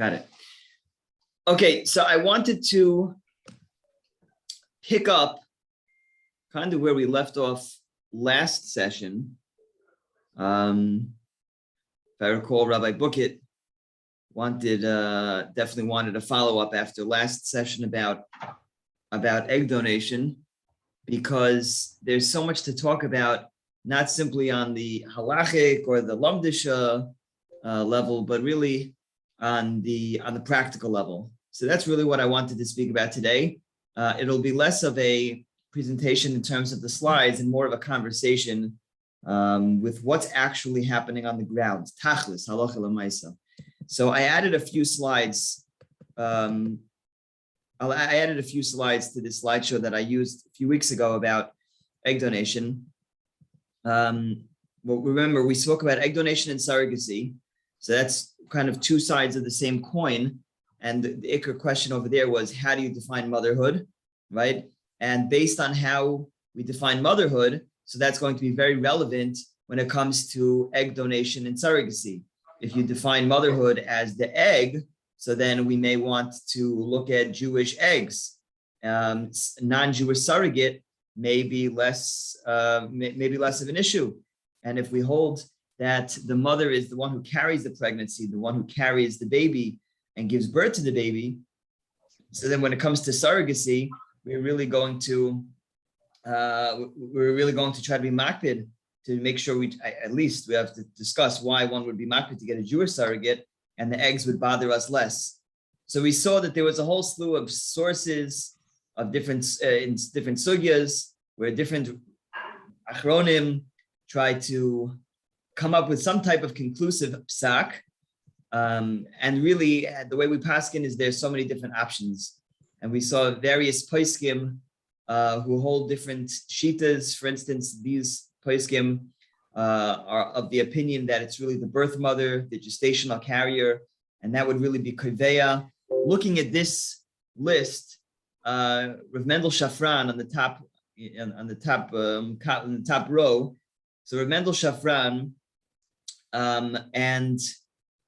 Got it. Okay, so I wanted to pick up kind of where we left off last session. If I recall, Rabbi Bookett definitely wanted a follow-up after last session about egg donation, because there's so much to talk about, not simply on the halachic or the lamdisha level, but really on the practical level. So that's really what I wanted to speak about today. It'll be less of a presentation in terms of the slides and more of a conversation with what's actually happening on the ground. Tachlis, halacha l'maisa. So I added a few slides. I added a few slides to this slideshow that I used a few weeks ago about egg donation. Well, remember, we spoke about egg donation and surrogacy. So that's kind of two sides of the same coin. And the ikar question over there was, how do you define motherhood, right? And based on how we define motherhood, so that's going to be very relevant when it comes to egg donation and surrogacy. If you define motherhood as the egg, so then we may want to look at Jewish eggs. Non-Jewish surrogate may be less of an issue. And if we hold that the mother is the one who carries the pregnancy, the one who carries the baby and gives birth to the baby, so then when it comes to surrogacy, we're really going to try to be makpid to make sure we have to discuss why one would be makpid to get a Jewish surrogate and the eggs would bother us less. So we saw that there was a whole slew of sources of different sugyas where different achronim try to come up with some type of conclusive psak. And really, the way we paskin is there's so many different options. And we saw various poskim who hold different shitas. For instance, these poskim are of the opinion that it's really the birth mother, the gestational carrier, and that would really be koveya. Looking at this list, Rav Mendel Shafran on the top row. So Rav Mendel Shafran, and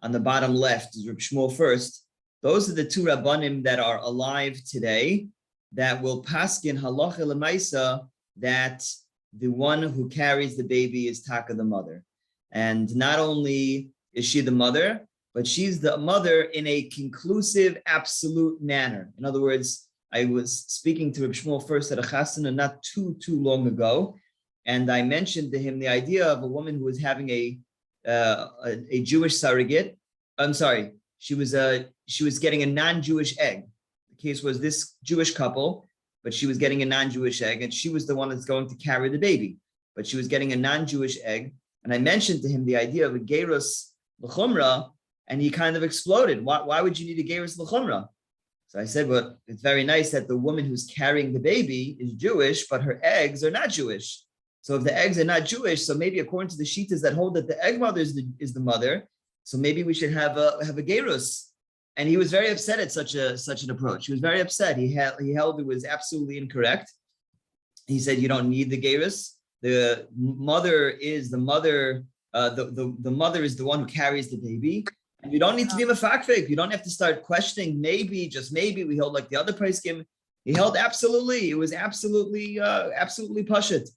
on the bottom left is Reb Shmuel first. Those are the two rabbanim that are alive today that will paskin halacha l'maisa that the one who carries the baby is taka the mother. And not only is she the mother, but she's the mother in a conclusive, absolute manner. In other words, I was speaking to Reb Shmuel first at a chasana not too long ago, and I mentioned to him the idea of a woman who was having a Jewish surrogate. I'm sorry, she was getting a non-Jewish egg. The case was this Jewish couple, but she was getting a non-Jewish egg, and she was the one that's going to carry the baby. But she was getting a non-Jewish egg, and I mentioned to him the idea of a gerus l'chumra, and he kind of exploded. Why would you need a gerus l'chumra? So I said, well, it's very nice that the woman who's carrying the baby is Jewish, but her eggs are not Jewish. So if the eggs are not Jewish, so maybe according to the shitas that hold that the egg mother is the mother, so maybe we should have a gerus. And he was very upset at such an approach. He was very upset. He held it was absolutely incorrect. He said you don't need the gerus. The mother is the mother. The mother is the one who carries the baby. And you don't need to be mefakfik. You don't have to start questioning. Maybe, just maybe, we held like the other poskim. He held absolutely. It was absolutely pashut.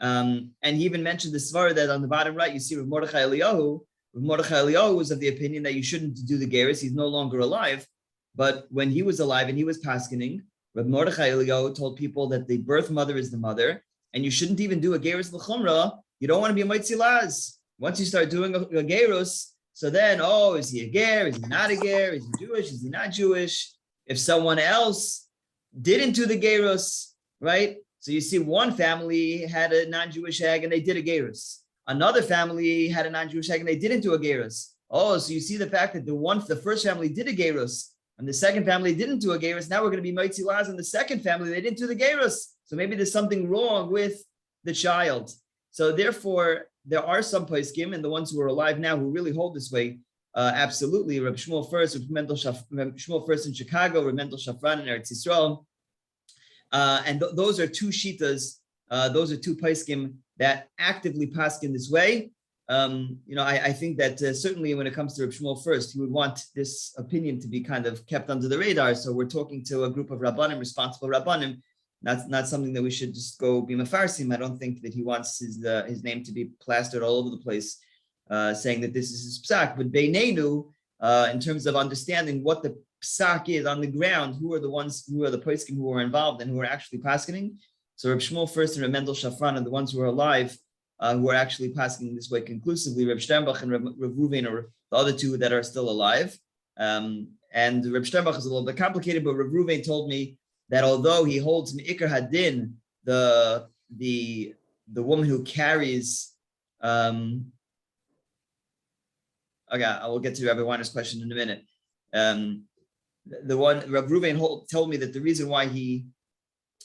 And he even mentioned the svara that on the bottom right you see Rav Mordechai Eliyahu. Rav Mordechai Eliyahu was of the opinion that you shouldn't do the gerus. He's no longer alive. But when he was alive and he was paskening, Rav Mordechai Eliyahu told people that the birth mother is the mother, and you shouldn't even do a gerus l'chumra. You don't want to be a moitzi laz. Once you start doing a gerus, so then, is he a ger? Is he not a ger? Is he Jewish? Is he not Jewish? If someone else didn't do the gerus, right? So you see one family had a non-Jewish egg and they did a gerus. Another family had a non-Jewish egg and they didn't do a gerus. So you see the fact that the first family did a gerus and the second family didn't do a gerus. Now we're going to be moitzi laz in the second family. They didn't do the gerus. So maybe there's something wrong with the child. So therefore, there are some poskim, and the ones who are alive now who really hold this way, absolutely. Reb Shmuel first, Reb Shmuel first in Chicago, Reb Mendel Shafran in Eretz Yisrael. And those are two shitas, those are two poskim that actively paskin this way. I think that certainly when it comes to Reb Shmuel first, he would want this opinion to be kind of kept under the radar. So we're talking to a group of Rabbanim, responsible Rabbanim. That's not something that we should just go be mefarsim. I don't think that he wants his name to be plastered all over the place, saying that this is his psak. But Beinenu, in terms of understanding what the psak is on the ground, who are the poskim who are involved and who are actually paskening. So Reb Shmuel first and Reb Mendel Shafran are the ones who are alive, who are actually paskening this way conclusively. Reb Sternbach and Reb Ruvain are the other two that are still alive. And Reb Sternbach is a little bit complicated, but Reb Ruvain told me that although he holds Me'ikar Hadin, the woman who carries, okay, I will get to Rabbi Weiner's question in a minute. The one Reb Ruvain told me that the reason why he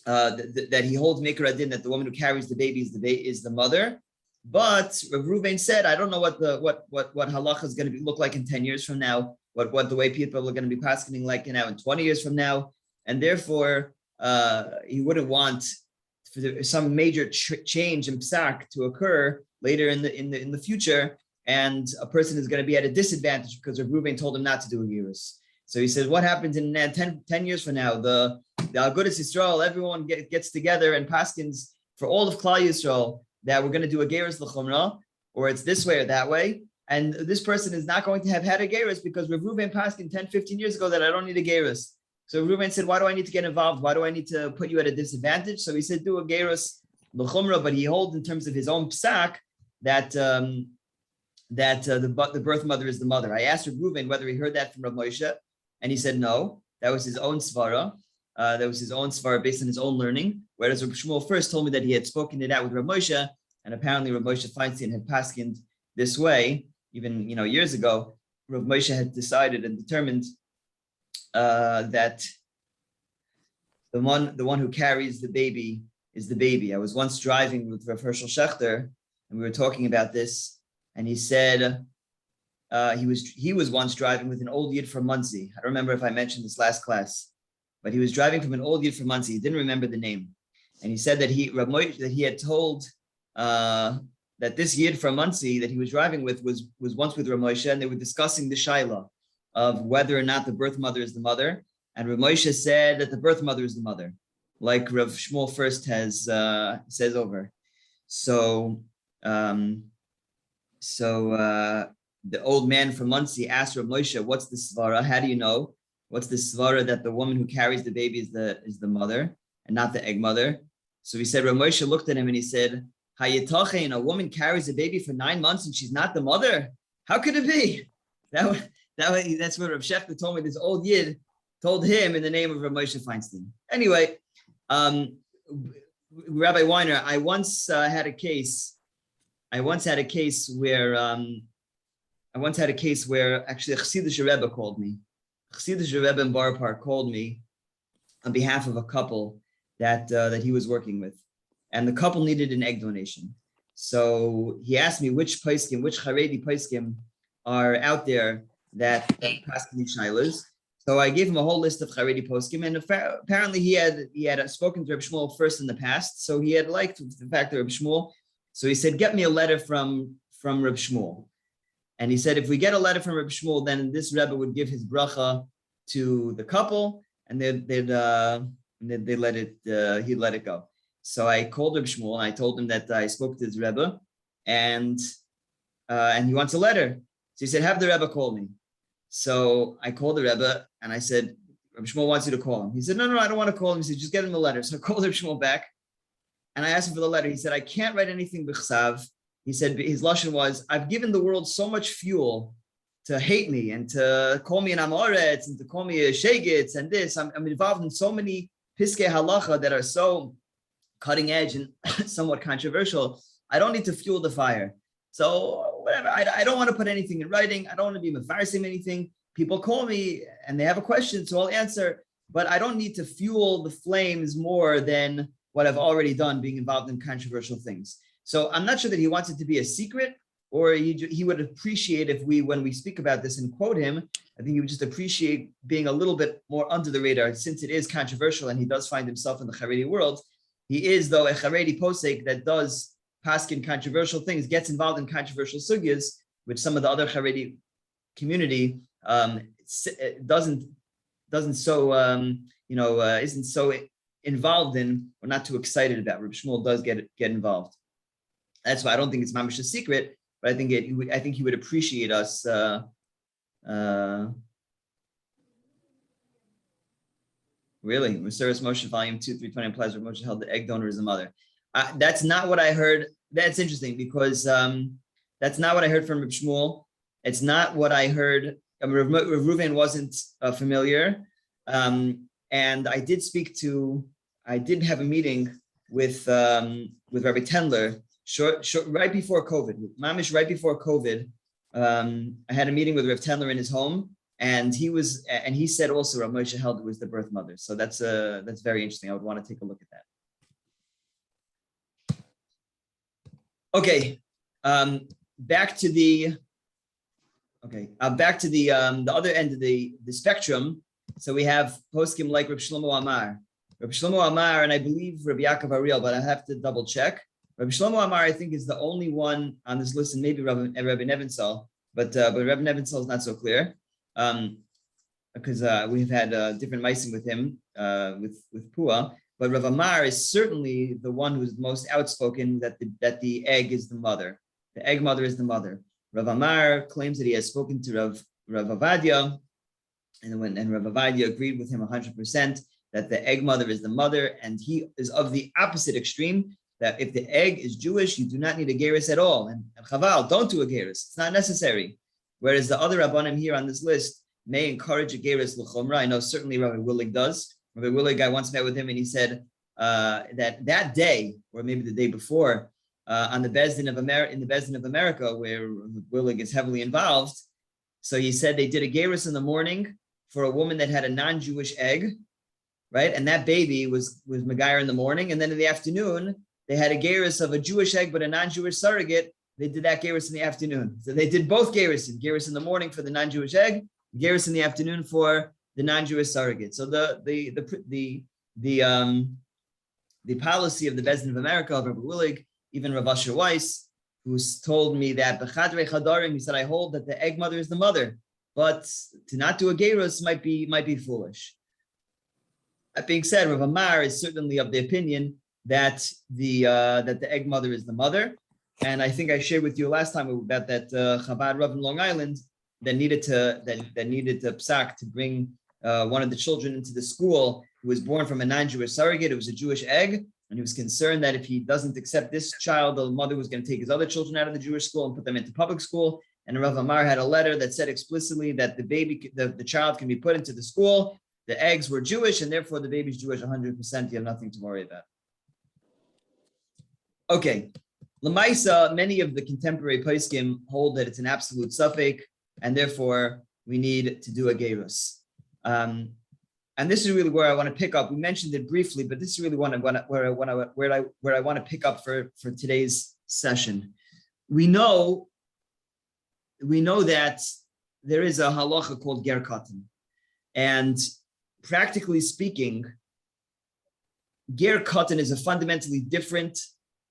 that he holds Me'ikar Hadin, that the woman who carries the baby is the mother. But Reb Ruvain said, I don't know what halacha is going to look like in 10 years from now, what the way people are going to be paskening like now in 20 years from now. And therefore, he wouldn't want for some major change in psak to occur later in the future, and a person is going to be at a disadvantage because Reb Ruvain told him not to do a girus. So he says, what happens in 10 years from now? The Agudas Yisrael, everyone gets together and paskins for all of Klal Yisrael that we're going to do a gerus l'chumra, or it's this way or that way. And this person is not going to have had a gerus because Reb Ruvain paskin 10, 15 years ago that I don't need a gerus. So Reuben said, why do I need to get involved? Why do I need to put you at a disadvantage? So he said, do a gerus l'chumra, but he holds in terms of his own psak that the birth mother is the mother. I asked Reuben whether he heard that from Rav Moshe, and he said no. That was his own svara. That was his own svara based on his own learning. Whereas Rav Shmuel first told me that he had spoken it out with Rav Moshe, and apparently Rav Moshe Feinstein had paskined this way, even years ago. Rav Moshe had decided and determined that the one who carries the baby is the baby. I was once driving with Rav Hershel Schechter, and we were talking about this, and he said he was once driving with an old yid from Muncie. I don't remember if I mentioned this last class, but he was driving from an old yid from Muncie. He didn't remember the name, and he said that he had told that this yid from Muncie that he was driving with was once with Rav Moshe, and they were discussing the shaila of whether or not the birth mother is the mother. And Rav Moshe said that the birth mother is the mother, like Rav Shmuel first says over. So the old man from Muncie asked Rav Moshe, what's the svara? How do you know? What's the svara that the woman who carries the baby is the mother and not the egg mother? So he said, Rav Moshe looked at him and he said, Hayetachein, a woman carries a baby for 9 months and she's not the mother? How could it be? That's what Rav Schechter told me. This old yid told him in the name of Rav Moshe Feinstein. Anyway, Rabbi Weiner, I once had a case where actually a Chassidish Rebbe called me. Chassidish Rebbe in Borough Park called me on behalf of a couple that he was working with, and the couple needed an egg donation. So he asked me which Haredi poskim are out there that paskin shailas. So I gave him a whole list of Haredi poskim, and apparently he had spoken to Reb Shmuel first in the past, so he had liked the fact that Reb Shmuel. So he said, "Get me a letter from Reb Shmuel," and he said, "If we get a letter from Reb Shmuel, then this Rebbe would give his bracha to the couple, and they'd let it. He'd let it go." So I called Reb Shmuel and I told him that I spoke to his Rebbe, and he wants a letter. So he said, have the Rebbe call me. So I called the Rebbe and I said, Reb Shmuel wants you to call him. He said, no, I don't want to call him. He said, just get him the letter. So I called Reb Shmuel back and I asked him for the letter. He said, I can't write anything b'chsav. He said, his lashon was, I've given the world so much fuel to hate me and to call me an amoretz and to call me a shegitz and this. I'm involved in so many piskei halacha that are so cutting edge and somewhat controversial. I don't need to fuel the fire. So whatever, I don't want to put anything in writing. I don't want to be mefarsim anything. People call me and they have a question, so I'll answer. But I don't need to fuel the flames more than what I've already done, being involved in controversial things. So I'm not sure that he wants it to be a secret, or he would appreciate if when we speak about this and quote him, I think he would just appreciate being a little bit more under the radar, since it is controversial and he does find himself in the Haredi world. He is, though, a Haredi posek that does paskin controversial things, gets involved in controversial sugyas, which some of the other Haredi community doesn't so isn't so involved in, or not too excited about. Reb Shmuel does get involved. That's why I don't think it's mamish a secret, but I think he would appreciate us. Really, Maseres Moshe, Volume 2, 320 implies that Moshe held the egg donor as a mother. That's not what I heard. That's interesting because that's not what I heard from Reb Shmuel. It's not what I heard. Rav Reuven wasn't familiar, and I did have a meeting with Rabbi Tendler right before COVID. Mamish right before COVID, I had a meeting with Rav Tendler in his home. And he said also Rav Moshe held was the birth mother. So that's very interesting. I would want to take a look at that. Okay, back to the other end of the spectrum. So we have poskim like Reb Shlomo Amar, and I believe Rabbi Yaakov Ariel, but I have to double check. Rabbi Shlomo Amar, I think, is the only one on this list, and maybe Rabbi Nevinsal, but Rabbi Nevinsal is not so clear. Because we've had different ma'asim with him, with Pua, but Rav Amar is certainly the one who's most outspoken that the egg is the mother. The egg mother is the mother. Rav Amar claims that he has spoken to Rav Avadia, and Rav Avadia agreed with him 100% that the egg mother is the mother, and he is of the opposite extreme, that if the egg is Jewish, you do not need a gerus at all. And Chaval, don't do a gerus. It's not necessary. Whereas the other Rabbanim here on this list may encourage a gerus l'chomra. I know certainly Rabbi Willig does. Rabbi Willig, I once met with him and he said that day, or maybe the day before, on the Bezdin of America, where Willig is heavily involved. So he said they did a gerus in the morning for a woman that had a non-Jewish egg, right? And that baby was Megayer in the morning. And then in the afternoon, they had a gerus of a Jewish egg, but a non-Jewish surrogate. They did that gerus in the afternoon. So they did both gerus in the morning for the non-Jewish egg, gerus in the afternoon for the non-Jewish surrogate. So the policy of the Bezdin of America, of Rabbi Willig, even Rav Asher Weiss, who's told me that b'chadrei chadarim, he said, I hold that the egg mother is the mother, but to not do a gerus might be foolish. That being said, Rav Amar is certainly of the opinion that the egg mother is the mother. And I think I shared with you last time about that Chabad Rav in Long Island that needed to psak to bring one of the children into the school who was born from a non-Jewish surrogate. It was a Jewish egg, and he was concerned that if he doesn't accept this child, the mother was going to take his other children out of the Jewish school and put them into public school. And Rav Amar had a letter that said explicitly that the child can be put into the school. The eggs were Jewish, and therefore the baby's Jewish 100%. You have nothing to worry about. Okay. L'maisa, many of the contemporary poskim hold that it's an absolute suffix, and therefore we need to do a gerus. And this is really where I want to pick up. We mentioned it briefly, but this is really where I want to pick up for today's session. We know that there is a halacha called ger katan, and practically speaking, ger katan is a fundamentally different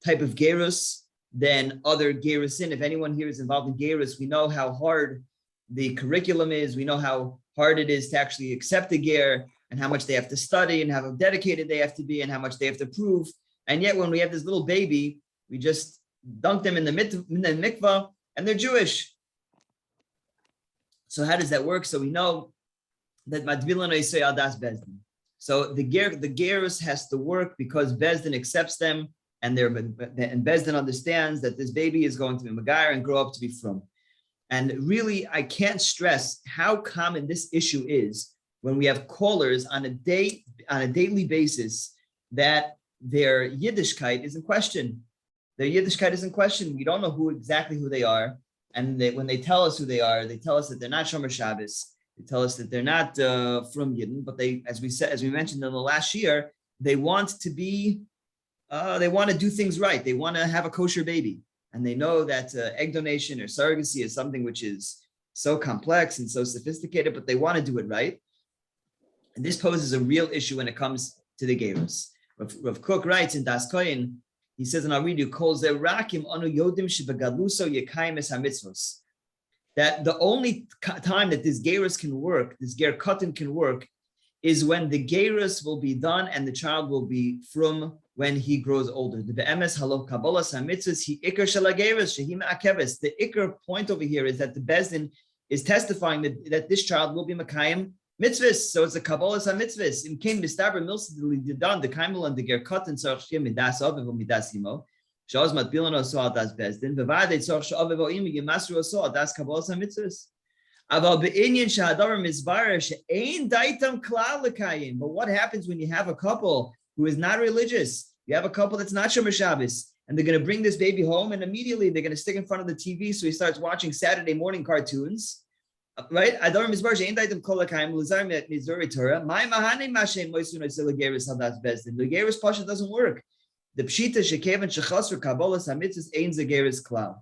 type of gerus than other gerusin. If anyone here is involved in gerus, we know how hard the curriculum is. We know how hard it is to actually accept a ger, and how much they have to study, and how dedicated they have to be, and how much they have to prove. And yet, when we have this little baby, we just dunk them in the mikvah, and they're Jewish. So how does that work? So we know that madvilan oisei al das bezdin. So the gerus has to work because bezdin accepts them, and bezdin understands that this baby is going to be Megayer and grow up to be frum. And really, I can't stress how common this issue is when we have callers on a daily basis that their Yiddishkeit is in question. Their Yiddishkeit is in question. We don't know exactly who they are. And when they tell us who they are, they tell us that they're not Shomer Shabbos. They tell us that they're not from Yidden, but they, as we mentioned in the last year, they want to be, they want to do things right. They want to have a kosher baby. And they know that egg donation or surrogacy is something which is so complex and so sophisticated, but they want to do it right. And this poses a real issue when it comes to the gerus. Rav Kook writes in Das Kohen He says, and I'll read you, Kol Zerakim Anu Yodim Shebagaluso Yekayim Es HaMitzvos. That the only time that this gerus can work, this ger katan can work, is when the gerus will be done and the child will be from when he grows older. The be'emes halov kabbalas hamitzvos he ikar shalagerus shehim akeves. The ikar point over here is that the bezdin is testifying that this child will be makayim mitzvahs. So it's a kabbalas hamitzvos. In king mistaber milsidli didan the kaimel and the ger katan tzarich shim midas aviv midas imo. Shaz matbilan oso das bezdin. Bevade tzarich aviv oim yimasru oso das kabbalas hamitzvos. But what happens when you have a couple who is not religious? You have a couple that's not Shomer Shabbos, and they're going to bring this baby home, and immediately they're going to stick in front of the TV, so he starts watching Saturday morning cartoons, right? The gerus pasha doesn't work. The pshita shekevan shechas for kabbalas hamitzvos ein zegeris klal.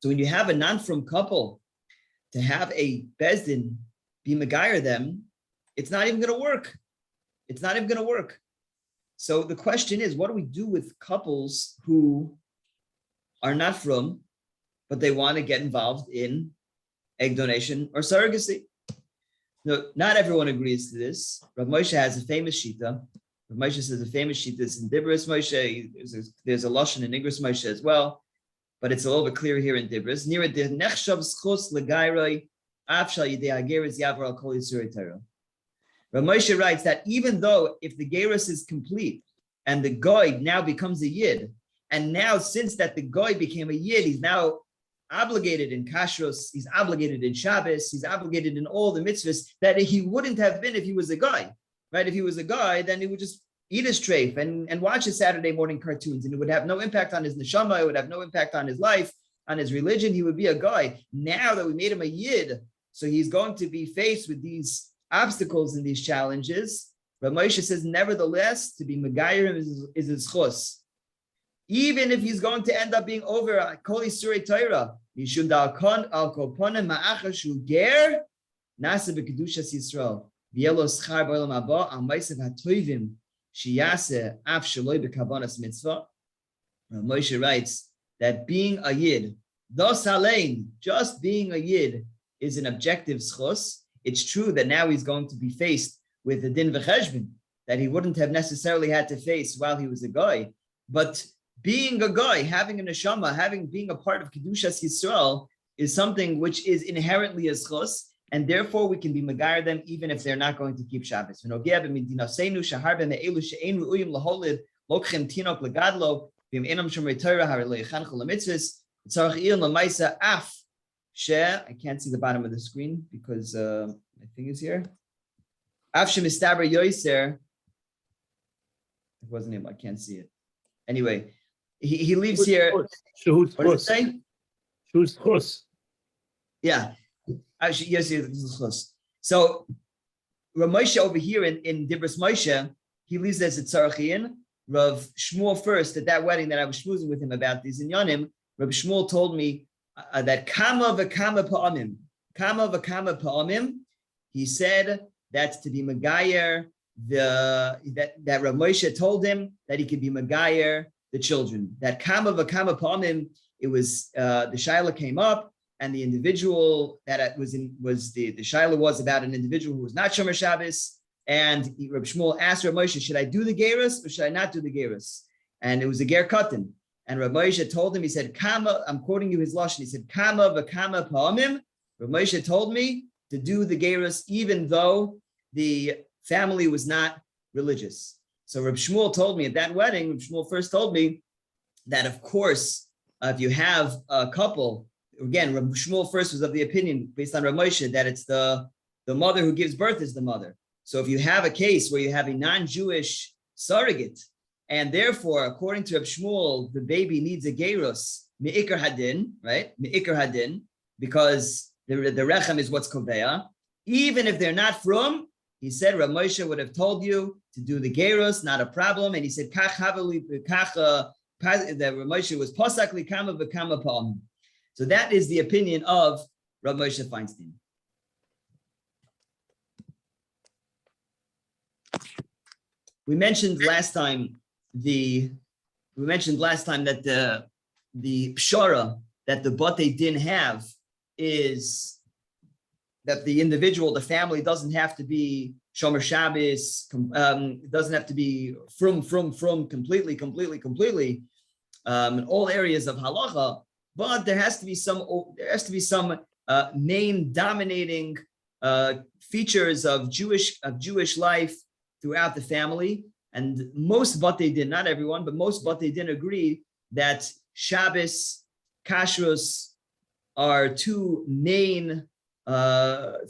So when you have a non-from couple, to have a bezdin be megayer them, it's not even going to work. It's not even going to work. So the question is, what do we do with couples who are not from, but they want to get involved in egg donation or surrogacy? No, not everyone agrees to this. Rav Moshe has a famous shita. Rav Moshe says a famous shita is in Dibros Moshe. There's a lashon in Igros Moshe as well, but it's a little bit clearer here in Dibros. Near it, the nechshav schus legayroi afshal yidei hageres yavar al kol yisurei Torah. Rav Moshe writes that even though if the gerus is complete and the goy now becomes a yid, and now since that the goy became a yid, he's now obligated in kashrus, he's obligated in Shabbos, he's obligated in all the mitzvahs that he wouldn't have been if he was a guy, right? If he was a guy, then he would just eat his treif and watch his Saturday morning cartoons, and it would have no impact on his neshama, it would have no impact on his life, on his religion, he would be a guy. Now that we made him a yid, so he's going to be faced with these obstacles and these challenges. Rav Moshe says, nevertheless, to be megayer is his chus. Even if he's going to end up being over Kol Yisurei Torah, Mishum da'al koponim ma'achar shu ger, nasa b'kedushas Yisrael, v'yelo schar b'olam haba al ma'asav hatoivim sheyaseh af sheloi b'kavanas mitzvah. Rav Moshe writes that being a yid, dos halein, just being a yid, is an objective schus. It's true that now he's going to be faced with a din v'cheshbon that he wouldn't have necessarily had to face while he was a guy. But being a guy, having a neshama, being a part of Kedushas Yisrael is something which is inherently a schus, and therefore we can be megayer them even if they're not going to keep Shabbos. I can't see the bottom of the screen because my thing is here. Afshe mistaber yoiser. It wasn't him. I can't see it. Anyway, he leaves here. What does it say? Yeah. Yes. So Rav Moshe over here in Dibros Moshe, he leaves as a tzarachian. Rav Shmuel first at that wedding that I was schmoozing with him about these inyanim. Rav Shmuel told me that kama v'kama pa'amim, he said that's to be megayer that Rav Moshe told him that he could be megayer the children. That kama v'kama pa'amim, it was the shaila came up, and the individual that it was the shaila was about an individual who was not Shomer Shabbos, and Rav Shmuel asked Rav Moshe, should I do the gerus or should I not do the gerus? And it was a ger katan. And Rav Moshe told him, he said, Kama, I'm quoting you his lashon, he said, Kama v'kama pa'amim. Rav Moshe told me to do the gerus even though the family was not religious. So Rav Shmuel told me at that wedding, Rav Shmuel first told me that, of course, if you have a couple, again, Rav Shmuel first was of the opinion, based on Rav Moshe, that it's the mother who gives birth is the mother. So if you have a case where you have a non-Jewish surrogate, and therefore, according to Rav Shmuel, the baby needs a gerus, me'ikar hadin, right? Me'ikar hadin, because the rechem is what's koveya. Even if they're not from, he said, Rav Moshe would have told you to do the gerus, not a problem. And he said, kach haveli, kach, that Rav Moshe was posak likama v'kama pa'am. So that is the opinion of Rav Moshe Feinstein. We mentioned last time we we mentioned last time that the pshara that the bate din have is that the individual, the family, doesn't have to be shomer Shabbos, doesn't have to be from completely in all areas of halacha, but there has to be some main dominating features of Jewish life throughout the family. And most Batei Din, not everyone, but most Batei Din agree that Shabbos, Kashrus are two main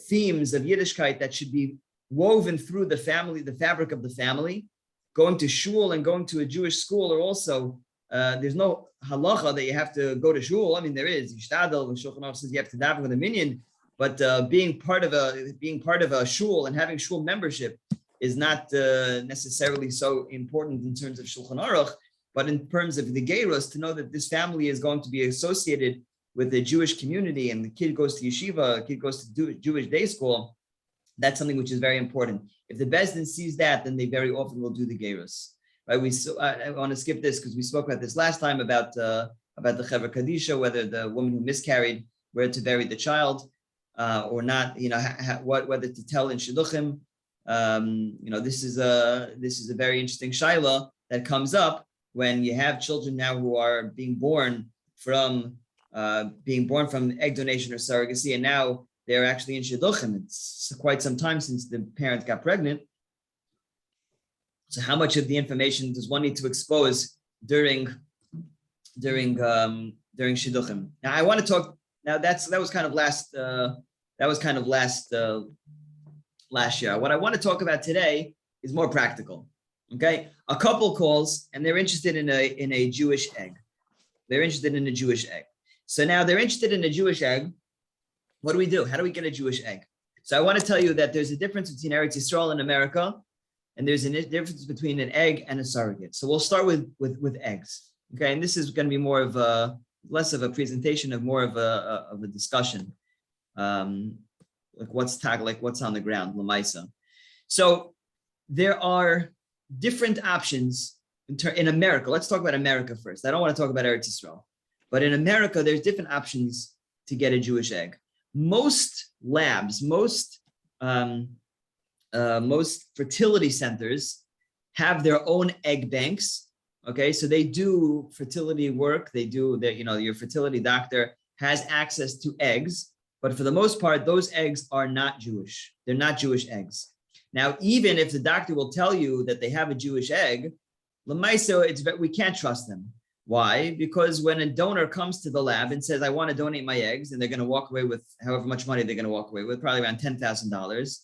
themes of Yiddishkeit that should be woven through the family, the fabric of the family. Going to shul and going to a Jewish school are also, there's no halacha that you have to go to shul. I mean, there is, Yishtadel, when Shulchan Aruch says you have to daven with a minyan, but being part of a shul and having shul membership is not necessarily so important in terms of Shulchan Aruch, but in terms of the Geiros, to know that this family is going to be associated with the Jewish community, and the kid goes to yeshiva, a kid goes to Jewish day school, that's something which is very important. If the Beis Din sees that, then they very often will do the Geiros. Right? I want to skip this because we spoke about this last time about the Chevra Kadisha, whether the woman who miscarried, where to bury the child or not, whether to tell in Shidduchim. This is a very interesting shaila that comes up when you have children now who are being born from egg donation or surrogacy, and now they're actually in shidduchim. It's quite some time since the parent got pregnant. So how much of the information does one need to expose during shidduchim? Now I want to talk. Now that was kind of last year. What I want to talk about today is more practical. Okay, a couple calls and they're interested in a Jewish egg. They're interested in a Jewish egg. So now they're interested in a Jewish egg. What do we do? How do we get a Jewish egg? So I want to tell you that there's a difference between Eretz Yisrael and America, and there's a difference between an egg and a surrogate. So we'll start with eggs. Okay, and this is going to be less of a presentation, of more of a discussion. What's on the ground, Lamaisa. So there are different options in America. Let's talk about America first. I don't want to talk about Eretz Yisrael. But in America, there's different options to get a Jewish egg. Most labs, most fertility centers have their own egg banks. Okay, so they do fertility work. They do that. Your fertility doctor has access to eggs, but for the most part, those eggs are not Jewish. They're not Jewish eggs. Now, even if the doctor will tell you that they have a Jewish egg, Lamaisa, we can't trust them. Why? Because when a donor comes to the lab and says, I want to donate my eggs, and they're going to walk away with however much money they're going to walk away with, probably around $10,000,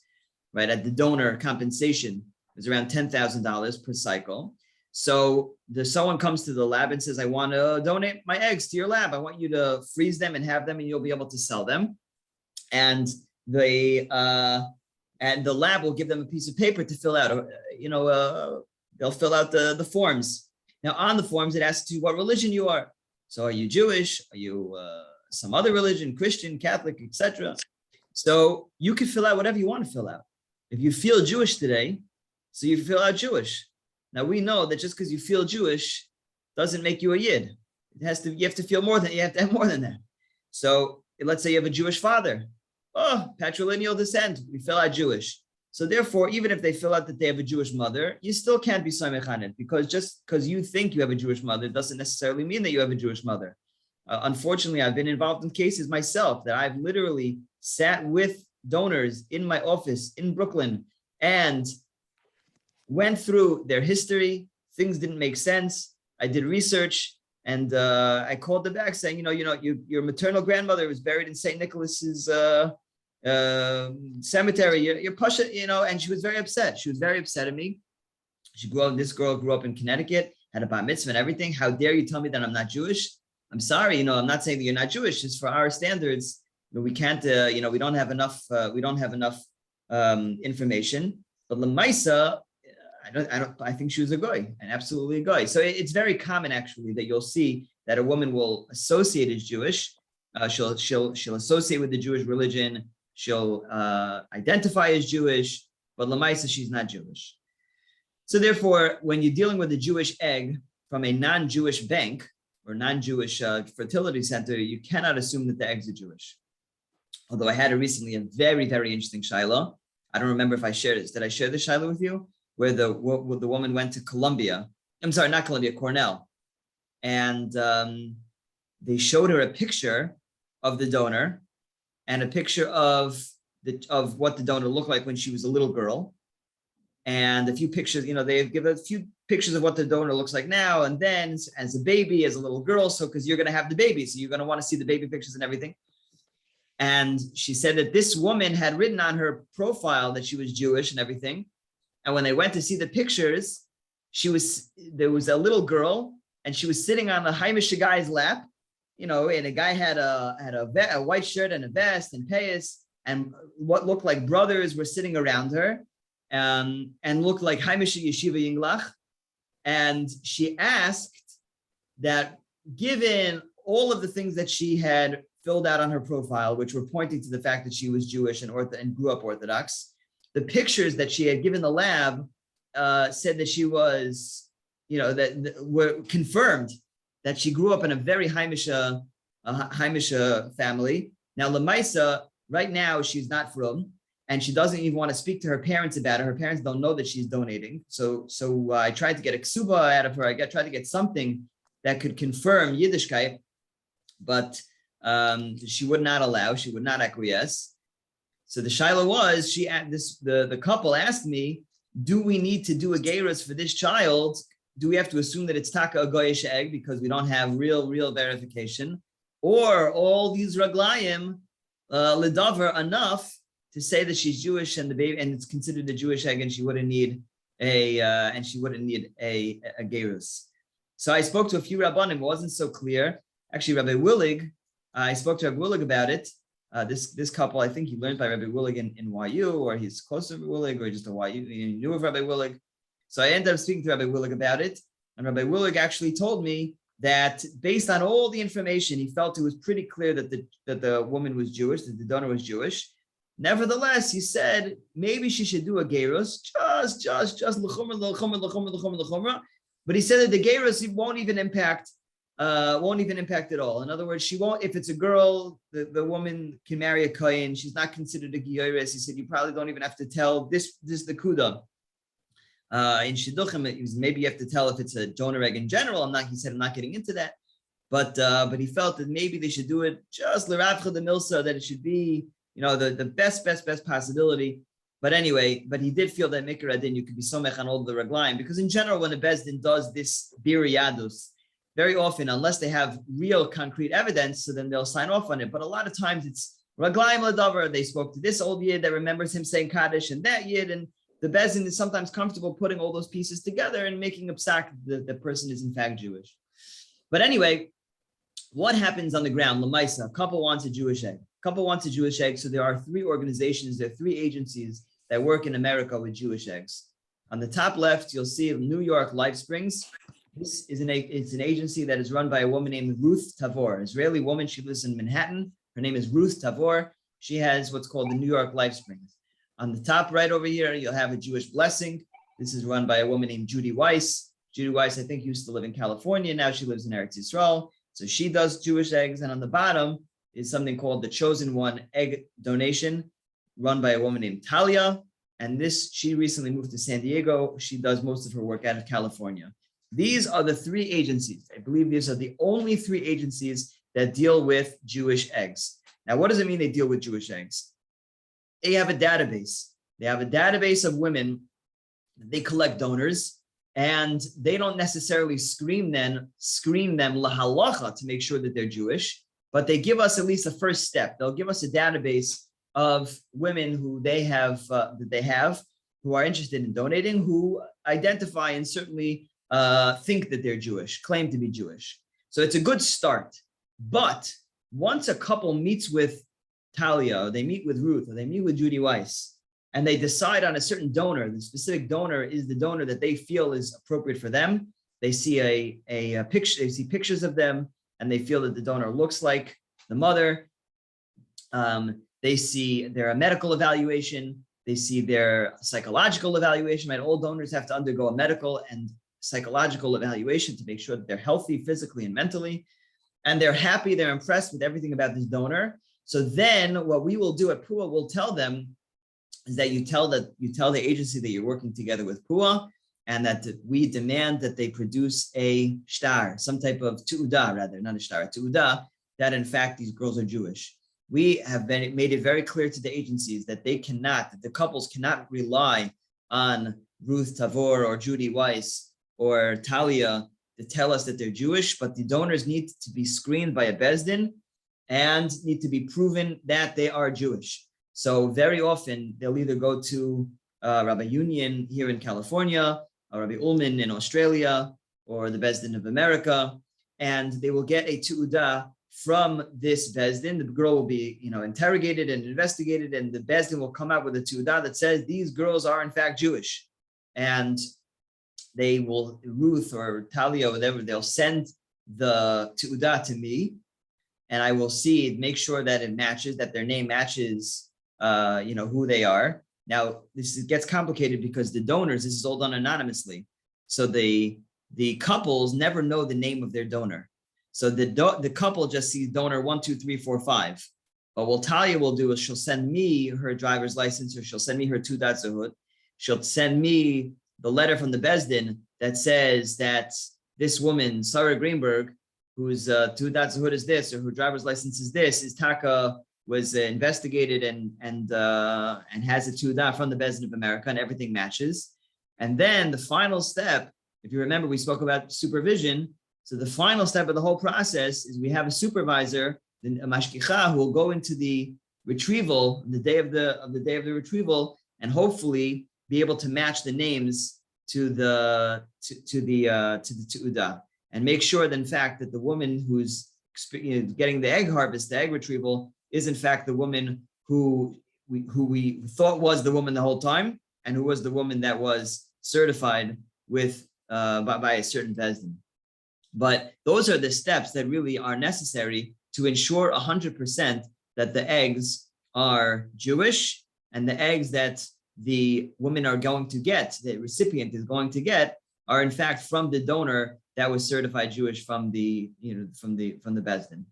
right? At the donor compensation is around $10,000 per cycle. So someone comes to the lab and says, I want to donate my eggs to your lab. I want you to freeze them and have them, and you'll be able to sell them. And the lab will give them a piece of paper to fill out. They'll fill out the forms. Now, on the forms, it asks you what religion you are. So are you Jewish? Are you some other religion, Christian, Catholic, etc.? So you can fill out whatever you want to fill out. If you feel Jewish today, so you fill out Jewish. Now, we know that just because you feel Jewish doesn't make you a Yid. You have to feel more than, you have to have more than that. So let's say you have a Jewish father. Oh, patrilineal descent, we fill out Jewish. So therefore, even if they fill out that they have a Jewish mother, you still can't be Samech on it, because just because you think you have a Jewish mother doesn't necessarily mean that you have a Jewish mother. Unfortunately, I've been involved in cases myself that I've literally sat with donors in my office in Brooklyn and went through their history. Things didn't make sense. I did research, and I called them back saying, your maternal grandmother was buried in St. Nicholas's cemetery, your Pasha, and she was very upset. She was very upset at me. This girl grew up in Connecticut, had a bar mitzvah and everything. How dare you tell me that I'm not Jewish? I'm sorry, I'm not saying that you're not Jewish. Just for our standards, we can't, we don't have enough information. But Lamaisa, I think she was a goy, and absolutely a goy. So it's very common, actually, that you'll see that a woman will associate as Jewish. She'll associate with the Jewish religion. She'll identify as Jewish, but Lamaisa, she's not Jewish. So therefore, when you're dealing with a Jewish egg, from a non-Jewish bank or non-Jewish fertility center, you cannot assume that the eggs are Jewish. Although I had recently a very, very interesting shaila. I don't remember if I shared this. Did I share this shaila with you? Where the woman went to Columbia. I'm sorry, not Columbia, Cornell. And they showed her a picture of the donor and a picture of what the donor looked like when she was a little girl. And a few pictures, they give a few pictures of what the donor looks like now and then as a baby, as a little girl. So, because you're going to have the baby, so you're going to want to see the baby pictures and everything. And she said that this woman had written on her profile that she was Jewish and everything. And when they went to see the pictures, there was a little girl and she was sitting on the Haimish guy's lap, and a guy had a white shirt and a vest and payas, and what looked like brothers were sitting around her, and looked like Haimish Yeshiva Yinglach. And she asked that, given all of the things that she had filled out on her profile, which were pointing to the fact that she was Jewish and grew up Orthodox, the pictures that she had given the lab said that she was, that were confirmed that she grew up in a very Haimisha family. Now, Lamaisa, right now, she's not from, and she doesn't even want to speak to her parents about it. Her parents don't know that she's donating. So I tried to get a ksuba out of her. Tried to get something that could confirm Yiddishkeit, but she would not allow. She would not acquiesce. So the shaila was, the couple asked me, do we need to do a gerus for this child? Do we have to assume that it's taka a goyish egg because we don't have real verification, or all these raglayim ledavar enough to say that she's Jewish and the baby and it's considered a Jewish egg and she wouldn't need a gerus? So I spoke to a few rabbanim. It wasn't so clear. Actually, Rabbi Willig, I spoke to Rabbi Willig about it. This couple, I think he learned by Rabbi Willig in YU, or he's close to Rabbi Willig, or just a YU, he knew of Rabbi Willig. So I ended up speaking to Rabbi Willig about it. And Rabbi Willig actually told me that based on all the information, he felt it was pretty clear that the woman was Jewish, that the donor was Jewish. Nevertheless, he said, maybe she should do a gerus, just l'chumra. But he said that the gerus won't even impact at all. In other words, she won't, if it's a girl, the woman can marry a kohen. She's not considered a giyores. He said, you probably don't even have to tell this the kuda. In shidduchim, maybe you have to tell if it's a donor egg in general. He said, I'm not getting into that. But he felt that maybe they should do it just l'ravcha the milsa, that it should be, the best possibility. But anyway, he did feel that mikra adin, you could be somech on all the raglayim, because in general, when a bezdin does this biriyadus, very often, unless they have real concrete evidence, so then they'll sign off on it. But a lot of times it's raglayim ladavar. They spoke to this old yid that remembers him saying kaddish and that yid, and the bezdin is sometimes comfortable putting all those pieces together and making a psak that the person is in fact Jewish. But anyway, what happens on the ground? Lamaisa, a couple wants a Jewish egg. So there are three organizations, there are three agencies that work in America with Jewish eggs. On the top left, you'll see New York Life Springs. This is it's an agency that is run by a woman named Ruth Tavor, an Israeli woman. She lives in Manhattan. Her name is Ruth Tavor. She has what's called the New York Life Springs. On the top right over here, you'll have a Jewish Blessing. This is run by a woman named Judy Weiss. Judy Weiss, I think, used to live in California. Now she lives in Eretz Yisrael. So she does Jewish eggs. And on the bottom is something called the Chosen One Egg Donation, run by a woman named Talia. And she recently moved to San Diego. She does most of her work out of California. These are the three agencies. I believe these are the only three agencies that deal with Jewish eggs. Now, what does it mean they deal with Jewish eggs? They have a database. They have a database of women. They collect donors, and they don't necessarily screen them lahalacha to make sure that they're Jewish, but they give us at least a first step. They'll give us a database of women who they have who are interested in donating, who identify and certainly think that they're Jewish, claim to be Jewish. So it's a good start. But once a couple meets with Talia, or they meet with Ruth, or they meet with Judy Weiss, and they decide on a certain donor, the specific donor is the donor that they feel is appropriate for them. They see a picture, they see pictures of them, and they feel that the donor looks like the mother. They see their medical evaluation, they see their psychological evaluation, right? All donors have to undergo a medical and psychological evaluation to make sure that they're healthy physically and mentally, and they're happy, they're impressed with everything about this donor. So then what we will do at PUA, we'll tell them is that you tell the agency that you're working together with PUA, and that we demand that they produce a shtar, some type of tu'udah, rather, not a shtar, a tu'udah, that in fact these girls are Jewish. We have made it very clear to the agencies that that the couples cannot rely on Ruth Tavor or Judy Weiss or Talia to tell us that they're Jewish, but the donors need to be screened by a bezdin and need to be proven that they are Jewish. So very often they'll either go to Rabbi Union here in California, or Rabbi Ullman in Australia, or the Bezdin of America, and they will get a tu'udah from this Bezdin. The girl will be, interrogated and investigated, and the Bezdin will come out with a tu'udah that says these girls are in fact Jewish. And they will, Ruth or Talia or whatever, they'll send the tu'udah to me, and I will make sure that it matches, that their name matches, who they are. Now, this gets complicated because the donors, this is all done anonymously. So the couples never know the name of their donor. So the couple just sees donor 1, 2, 3, 4, 5. But what Talia will do is she'll send me her driver's license, or she'll send me her Tudat Zahut. She'll send me the letter from the Bezdin that says that this woman, Sarah Greenberg, whose Tudat Zahut is this, or her driver's license is this, is Taka, was investigated and has a tu'udah from the Bezdin of America, and everything matches. And then the final step, if you remember, we spoke about supervision. So the final step of the whole process is we have a supervisor, a mashkicha, who will go into the retrieval, the day of the retrieval, and hopefully be able to match the names to the tu'udah, and make sure that in fact that the woman who's getting the egg harvest, the egg retrieval, is in fact the woman who we thought was the woman the whole time, and who was the woman that was certified with by a certain bezdin. But those are the steps that really are necessary to ensure 100% that the eggs are Jewish, and the eggs that the women are going to get, the recipient is going to get, are in fact from the donor that was certified Jewish from the bezdin.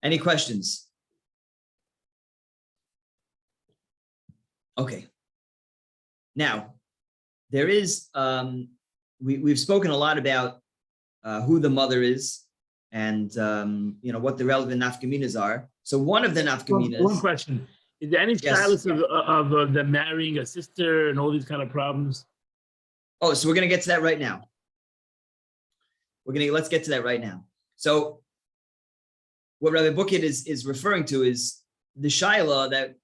Any questions? Okay. Now, there is, we've spoken a lot about who the mother is, and what the relevant nafkaminas are. So one of the nafkaminas. One question: is there any status of them marrying a sister and all these kind of problems? Oh, so we're going to get to that right now. Let's get to that right now. So what Rabbi Bukit is referring to is the shaila that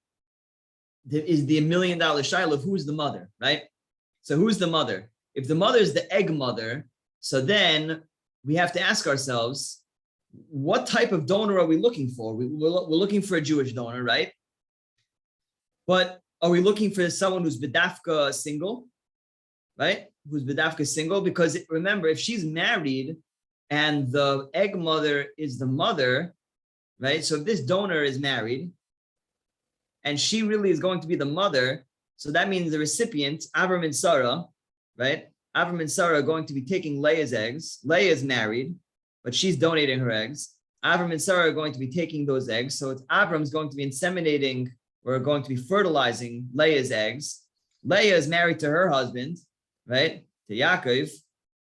is the $1 million shaila of who's the mother, right? So who's the mother? If the mother is the egg mother, so then we have to ask ourselves, what type of donor are we looking for? We're looking for a Jewish donor, right? But are we looking for someone who's bedafka single, right? Who's bedafka single? Because remember, if she's married and the egg mother is the mother, right? So if this donor is married and she really is going to be the mother, so that means the recipient, Avram and Sarah, right? Avram and Sarah are going to be taking Leah's eggs. Leah is married, but she's donating her eggs. Avram and Sarah are going to be taking those eggs. So it's Avram's going to be inseminating, or going to be fertilizing Leah's eggs. Leah is married to her husband, right? To Yaakov.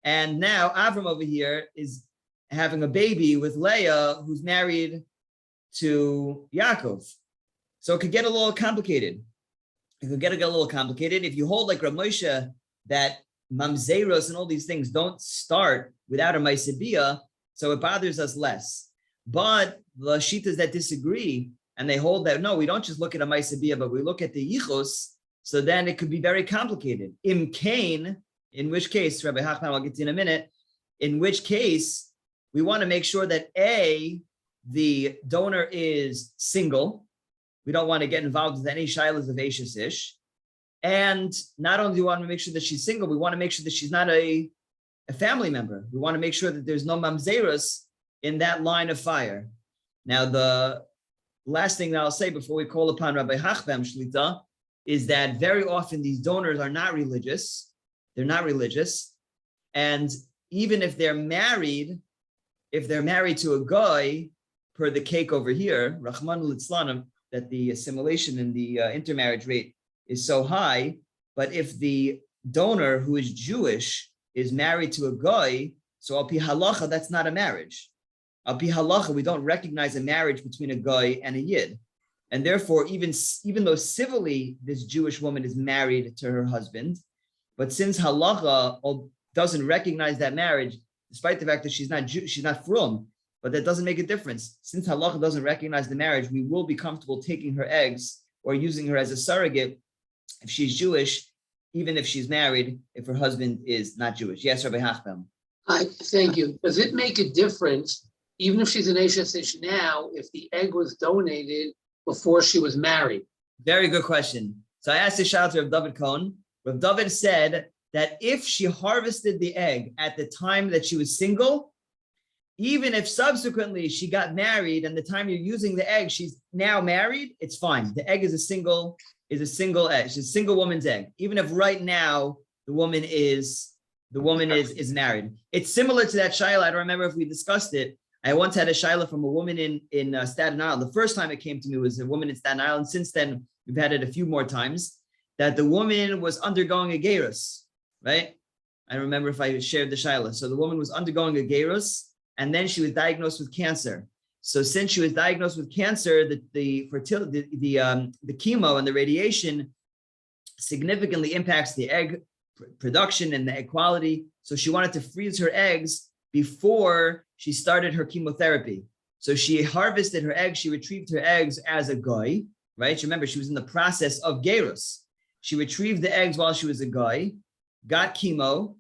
And now Avram over here is having a baby with Leah, who's married to Yaakov. So it could get a little complicated. It could get a little complicated. If you hold like Rav Moshe that mamzeros and all these things don't start without a maisibiyah, so it bothers us less. But the shitas that disagree, and they hold that, no, we don't just look at a maisibiyah, but we look at the yichus, so then it could be very complicated. Im kain, in which case, Rabbi Hachman, I'll get to in a minute, in which case, we want to make sure that the donor is single. We don't want to get involved with any shilas of Eishes Ish. And not only do we want to make sure that she's single, we want to make sure that she's not a family member. We want to make sure that there's no mamzerus in that line of fire. Now, the last thing that I'll say before we call upon Rabbi Hachbam Shlita is that very often these donors are not religious, they're not religious. And even if they're married to a guy, per the cake over here, Rahmanul Itzlanim, that the assimilation and the intermarriage rate is so high. But if the donor who is Jewish is married to a guy, so al pi halacha, that's not a marriage. Al pi halacha, we don't recognize a marriage between a guy and a yid. And therefore, even though civilly this Jewish woman is married to her husband, but since halacha doesn't recognize that marriage, despite the fact that she's not frum, but that doesn't make a difference. Since halacha doesn't recognize the marriage, we will be comfortable taking her eggs or using her as a surrogate if she's Jewish, even if she's married, if her husband is not Jewish. Yes, Rabbi Hachbam. Thank you. Does it make a difference, even if she's an Ish now, if the egg was donated before she was married? Very good question. So I asked the shout to Rav David Cohen. Rav David said that if she harvested the egg at the time that she was single, even if subsequently she got married and the time you're using the egg, she's now married, it's fine. The egg is a single egg. She's a single woman's egg. Even if right now the woman is married. It's similar to that shaila. I don't remember if we discussed it. I once had a shaila from a woman in Staten Island. The first time it came to me was a woman in Staten Island. Since then, we've had it a few more times, that the woman was undergoing a gerus, right? I don't remember if I shared the shaila. So the woman was undergoing a gerus, and then she was diagnosed with cancer. So since she was diagnosed with cancer, the chemo and the radiation significantly impacts the egg production and the egg quality. So she wanted to freeze her eggs before she started her chemotherapy. So she harvested her eggs, she retrieved her eggs as a guy, right? Remember, she was in the process of gerus. She retrieved the eggs while she was a guy, got chemo,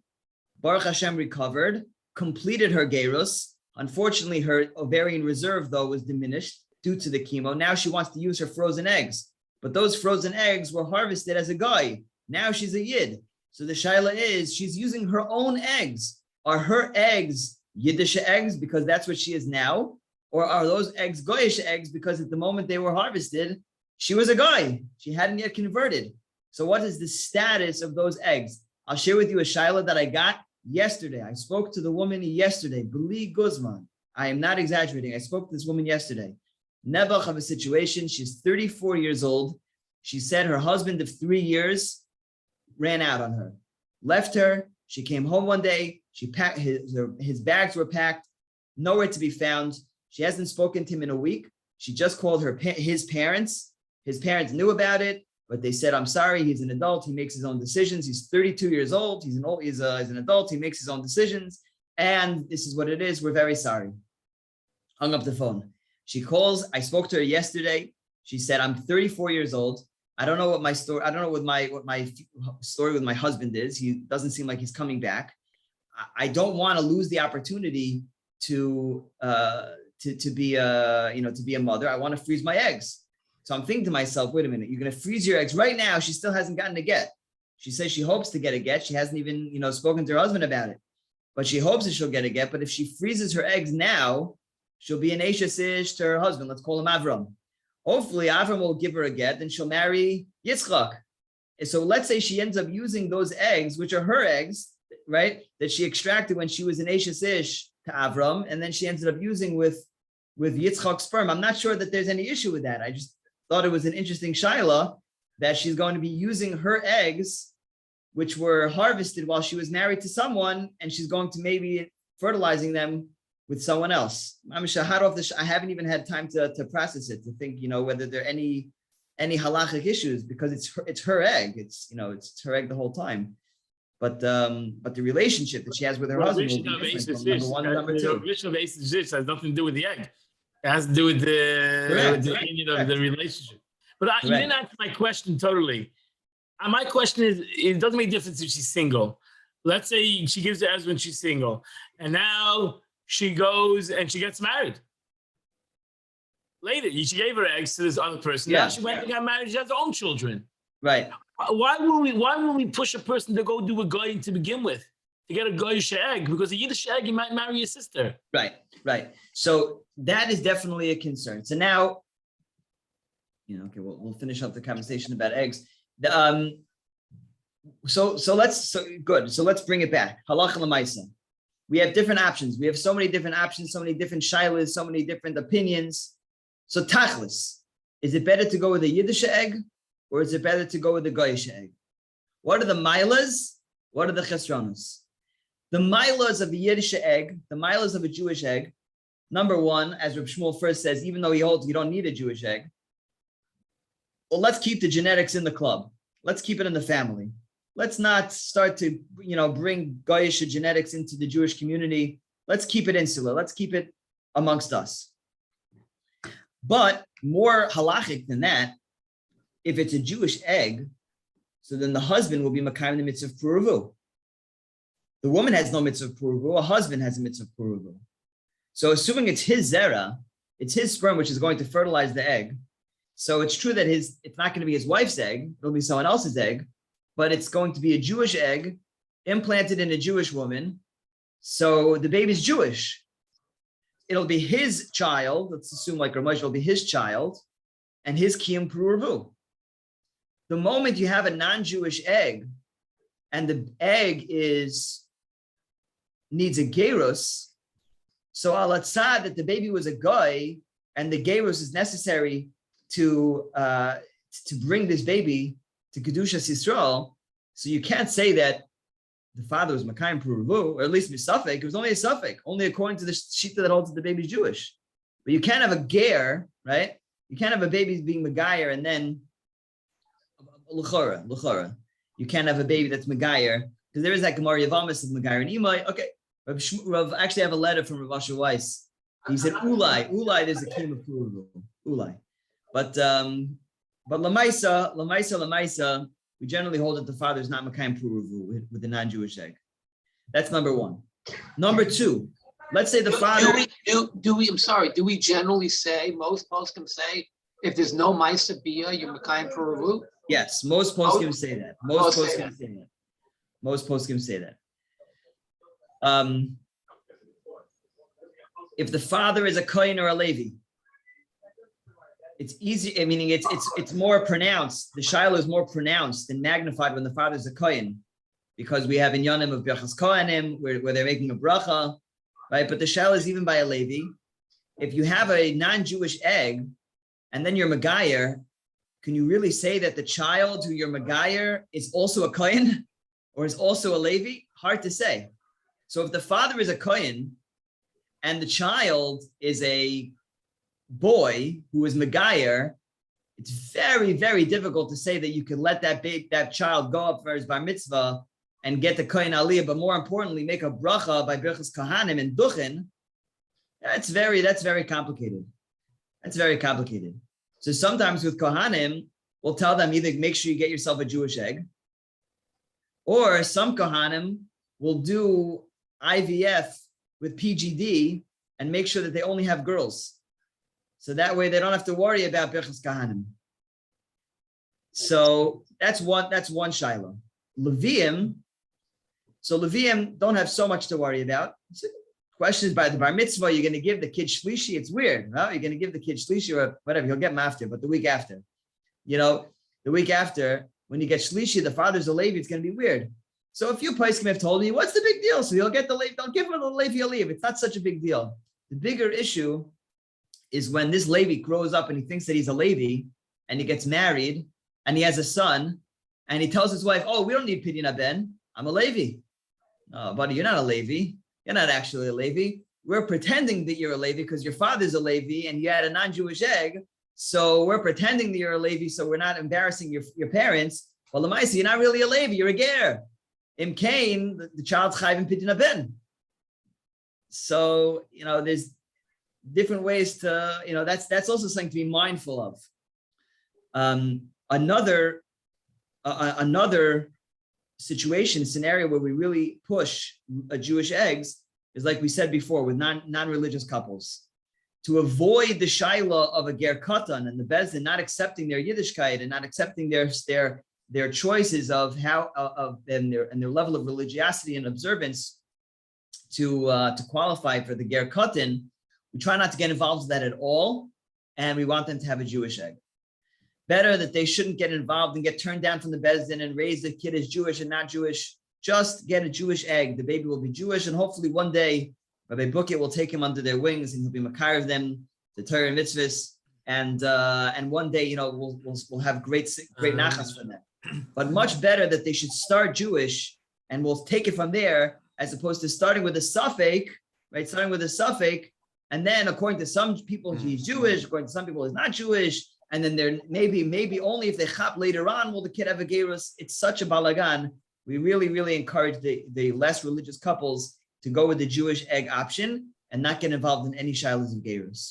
Baruch Hashem recovered, completed her gerus. Unfortunately, her ovarian reserve, though, was diminished due to the chemo. Now she wants to use her frozen eggs, but those frozen eggs were harvested as a guy. Now she's a yid. So the shaila is, she's using her own eggs. Are her eggs Yiddish eggs because that's what she is now? Or are those eggs Goyish eggs because at the moment they were harvested, she was a guy. She hadn't yet converted. So what is the status of those eggs? I'll share with you a shaila that I got yesterday. I spoke to the woman yesterday, Bli Guzman. I am not exaggerating. I spoke to this woman yesterday. Nebuch of a situation. She's 34 years old. She said her husband of 3 years ran out on her, left her. She came home one day. She packed his bags were packed, nowhere to be found. She hasn't spoken to him in a week. She just called his parents. His parents knew about it, but they said, "I'm sorry. He's an adult. He makes his own decisions. He's 32 years old. He's an adult. He makes his own decisions, and this is what it is. We're very sorry." Hung up the phone. She calls. I spoke to her yesterday. She said, "I'm 34 years old. I don't know what my story. I don't know what my story with my husband is. He doesn't seem like he's coming back. I don't want to lose the opportunity to be a mother. I want to freeze my eggs." So I'm thinking to myself, wait a minute, you're going to freeze your eggs right now. She still hasn't gotten a get. She says she hopes to get a get. She hasn't even, spoken to her husband about it, but she hopes that she'll get a get. But if she freezes her eggs now, she'll be an Eishes Ish to her husband. Let's call him Avram. Hopefully Avram will give her a get, then she'll marry Yitzchak. And so let's say she ends up using those eggs, which are her eggs, right, that she extracted when she was an Eishes Ish to Avram, and then she ended up using with Yitzchak's sperm. I'm not sure that there's any issue with that. I just thought it was an interesting shaila that she's going to be using her eggs, which were harvested while she was married to someone, and she's going to maybe fertilizing them with someone else. I haven't even had time to process it, to think, whether there are any halachic issues, because it's her egg. It's her egg the whole time. But the relationship that she has with her husband will be different from number one and number two. Has nothing to do with the egg. It has to do with the union of the relationship. But you didn't answer my question totally. My question is, it doesn't make a difference if she's single. Let's say she gives the eggs when she's single, and now she goes and she gets married. Later, she gave her eggs to this other person. Now she went and got married. She has her own children. Right. Why will we push a person to go do a goy to begin with, to get a goyish egg? Because a Yiddish egg, you might marry your sister. Right. So that is definitely a concern. So now, we'll finish up the conversation about eggs. So let's bring it back. Halacha l'maisa. We have different options. We have so many different options, so many different shilas, so many different opinions. So tachlis, is it better to go with a Yiddish egg or is it better to go with the Goyish egg? What are the milas? What are the chesronos? The milas of a Yiddish egg, the milas of a Jewish egg. Number one, as Reb Shmuel first says, even though he holds you don't need a Jewish egg. Well, let's keep the genetics in the club. Let's keep it in the family. Let's not start to, bring Goyish genetics into the Jewish community. Let's keep it insular. Let's keep it amongst us. But more halachic than that, if it's a Jewish egg, so then the husband will be makayim the mitzvah of puruvu. The woman has no mitzvah of puruvu. A husband has a mitzvah of puruvu. So assuming it's his zera, it's his sperm which is going to fertilize the egg. So it's true that it's not going to be his wife's egg. It'll be someone else's egg, but it's going to be a Jewish egg implanted in a Jewish woman. So the baby's Jewish. It'll be his child. Let's assume like Ramesh will be his child and his kiyum puruvu. The moment you have a non-Jewish egg and the egg needs a gerus, so al-atzad that the baby was a guy and the gerus is necessary to bring this baby to Kedushas Yisrael, so you can't say that the father was Makayim Puruvu, or at least Misafek. It was only a Safek, only according to the Shita that holds that the baby's Jewish. But you can't have a ger, right? You can't have a baby being Megayer and then L'chora. You can't have a baby that's Megayer, because there is that Gemara Yavamis of Megayer and Imai. Okay, Rav actually have a letter from Rav Asher Weiss. He said, Ulai, there's a king of Puruvu. Ulai. But Lamaisa, we generally hold that the father is not Makayim Puruvu with the non-Jewish egg. That's number one. Number two, let's say the father. Do we generally say, most poskim say, if there's no Maisa Bia, you're Makayim Puruvu? Yes, most poskim say that. Most poskim say that. If the father is a Kohen or a Levi, it's easy, meaning it's more pronounced. The shiloh is more pronounced and magnified when the father is a Kohen, because we have in Yonim of Birchas Kohanim where they're making a bracha, right? But the shiloh is even by a Levi. If you have a non-Jewish egg and then you're Megayer, can you really say that the child who you're Megayer is also a Kohen or is also a Levi? Hard to say. So if the father is a Kohen and the child is a boy who is Megayer, it's very, very difficult to say that you can let that child go up for his bar mitzvah and get the Kohen Aliyah, but more importantly, make a bracha by Birchas Kohanim and Duchen. That's very complicated. That's very complicated. So sometimes with Kohanim, we'll tell them either make sure you get yourself a Jewish egg, or some Kohanim will do IVF with PGD and make sure that they only have girls. So that way they don't have to worry about Birchas Kohanim. So that's one shiloh. Leviim, so Leviim don't have so much to worry about. Question is, by the bar mitzvah, you're going to give the kid shlishi. It's weird, no? You're going to give the kid shlishi or whatever. He'll get him after, but the week after, the week after, when you get shlishi, the father's a Levi, it's going to be weird. So a few poskim have told me, what's the big deal? So he'll get the Levi, they'll give him the Levi Aliyah. It's not such a big deal. The bigger issue is when this Levi grows up and he thinks that he's a Levi and he gets married and he has a son and he tells his wife, oh, we don't need Pidyon Ben. I'm a Levi. No, buddy, you're not a Levi. You're not actually a Levi. We're pretending that you're a Levi because your father's a Levi and you had a non-Jewish egg. So we're pretending that you're a Levi, so we're not embarrassing your parents. Well, Lamaisi, you're not really a Levi, you're a ger. Im Cain, the child's chayv Pidyon Ben. So, there's different ways to, that's also something to be mindful of. Another scenario where we really push Jewish eggs is, like we said before, with non-religious couples, to avoid the shaila of a ger katan and the bezdin not accepting their Yiddishkeit and not accepting their choices of and their level of religiosity and observance to qualify for the ger katan. We try not to get involved with that at all, and we want them to have a Jewish egg. better that they shouldn't get involved and get turned down from the Bezdin and raise the kid as Jewish and not Jewish. Just get a Jewish egg. The baby will be Jewish, and hopefully one day Rabbi Bukit will take him under their wings and he'll be makar of them, the Torah and mitzvahs, and one day, we'll have great nachas from them. But much better that they should start Jewish, and we'll take it from there, as opposed to starting with a suffix, right? Starting with a suffix, and then according to some people he's Jewish, according to some people he's not Jewish, and then there maybe only if they chap later on will the kid have a gerus. It's such a balagan. We really encourage the less religious couples to go with the Jewish egg option and not get involved in any shilas of gerus.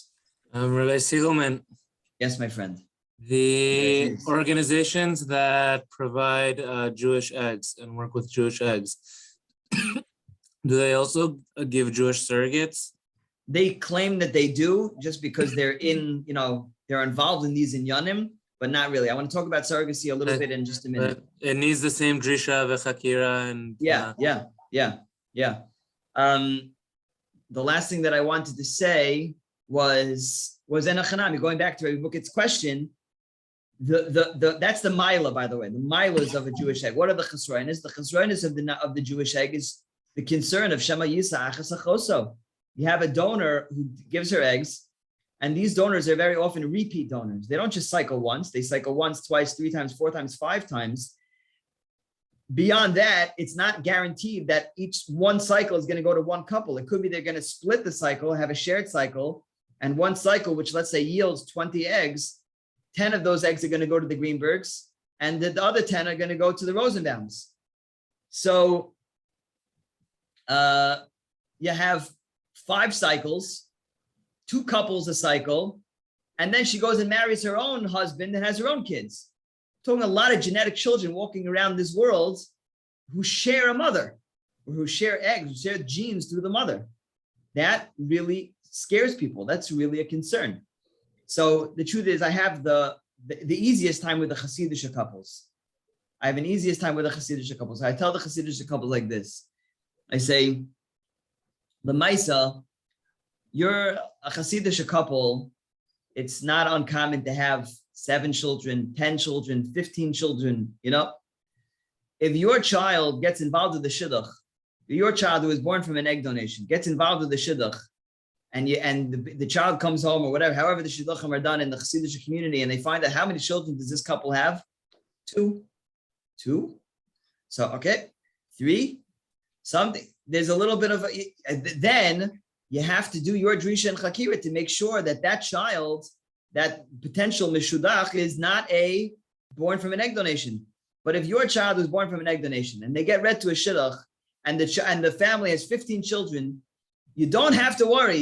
Rabbi Siegelman. Yes, my friend. The organizations that provide Jewish eggs and work with Jewish eggs, do they also give Jewish surrogates? They claim that they do, just because they're they're involved in these inyanim, but not really. I want to talk about surrogacy a little bit in just a minute. It needs the same drisha v'chakira and yeah. The last thing that I wanted to say was enachanami. Going back to Rabbi Bukit's question, that's the mila, by the way. The milas of a Jewish egg. What are the chesronis? The chesronis of the Jewish egg is the concern of Shema Yisa Achas Achoso. You have a donor who gives her eggs, and these donors are very often repeat donors. They don't just cycle once. They cycle once, twice, 3 times, 4 times, 5 times. Beyond that, it's not guaranteed that each one cycle is going to go to one couple. It could be they're going to split the cycle, have a shared cycle, and one cycle, which let's say yields 20 eggs, 10 of those eggs are going to go to the Greenbergs, and the other 10 are going to go to the Rosenbaums. So you have 5 cycles, 2 couples a cycle, and then she goes and marries her own husband and has her own kids. Talking a lot of genetic children walking around this world who share a mother, or who share eggs, who share genes through the mother. That really scares people. That's really a concern. So the truth is, I have the easiest time with the Hasidic couples. I have an easiest time with the Hasidic couples. I tell the Hasidic couples like this. I say, the Maisa, you're a Hasidic couple. It's not uncommon to have 7 children, 10 children, 15 children, If your child gets involved with the shidduch, your child who was born from an egg donation gets involved with the shidduch, and the child comes home or whatever, however the shidduchim are done in the Hasidic community, and they find out how many children does this couple have? 2. So, okay, 3, something. There's a little bit of, then you have to do your drisha and chakira to make sure that child, that potential mishudach, is not born from an egg donation. But if your child was born from an egg donation and they get read to a shidduch, and the family has 15 children, you don't have to worry.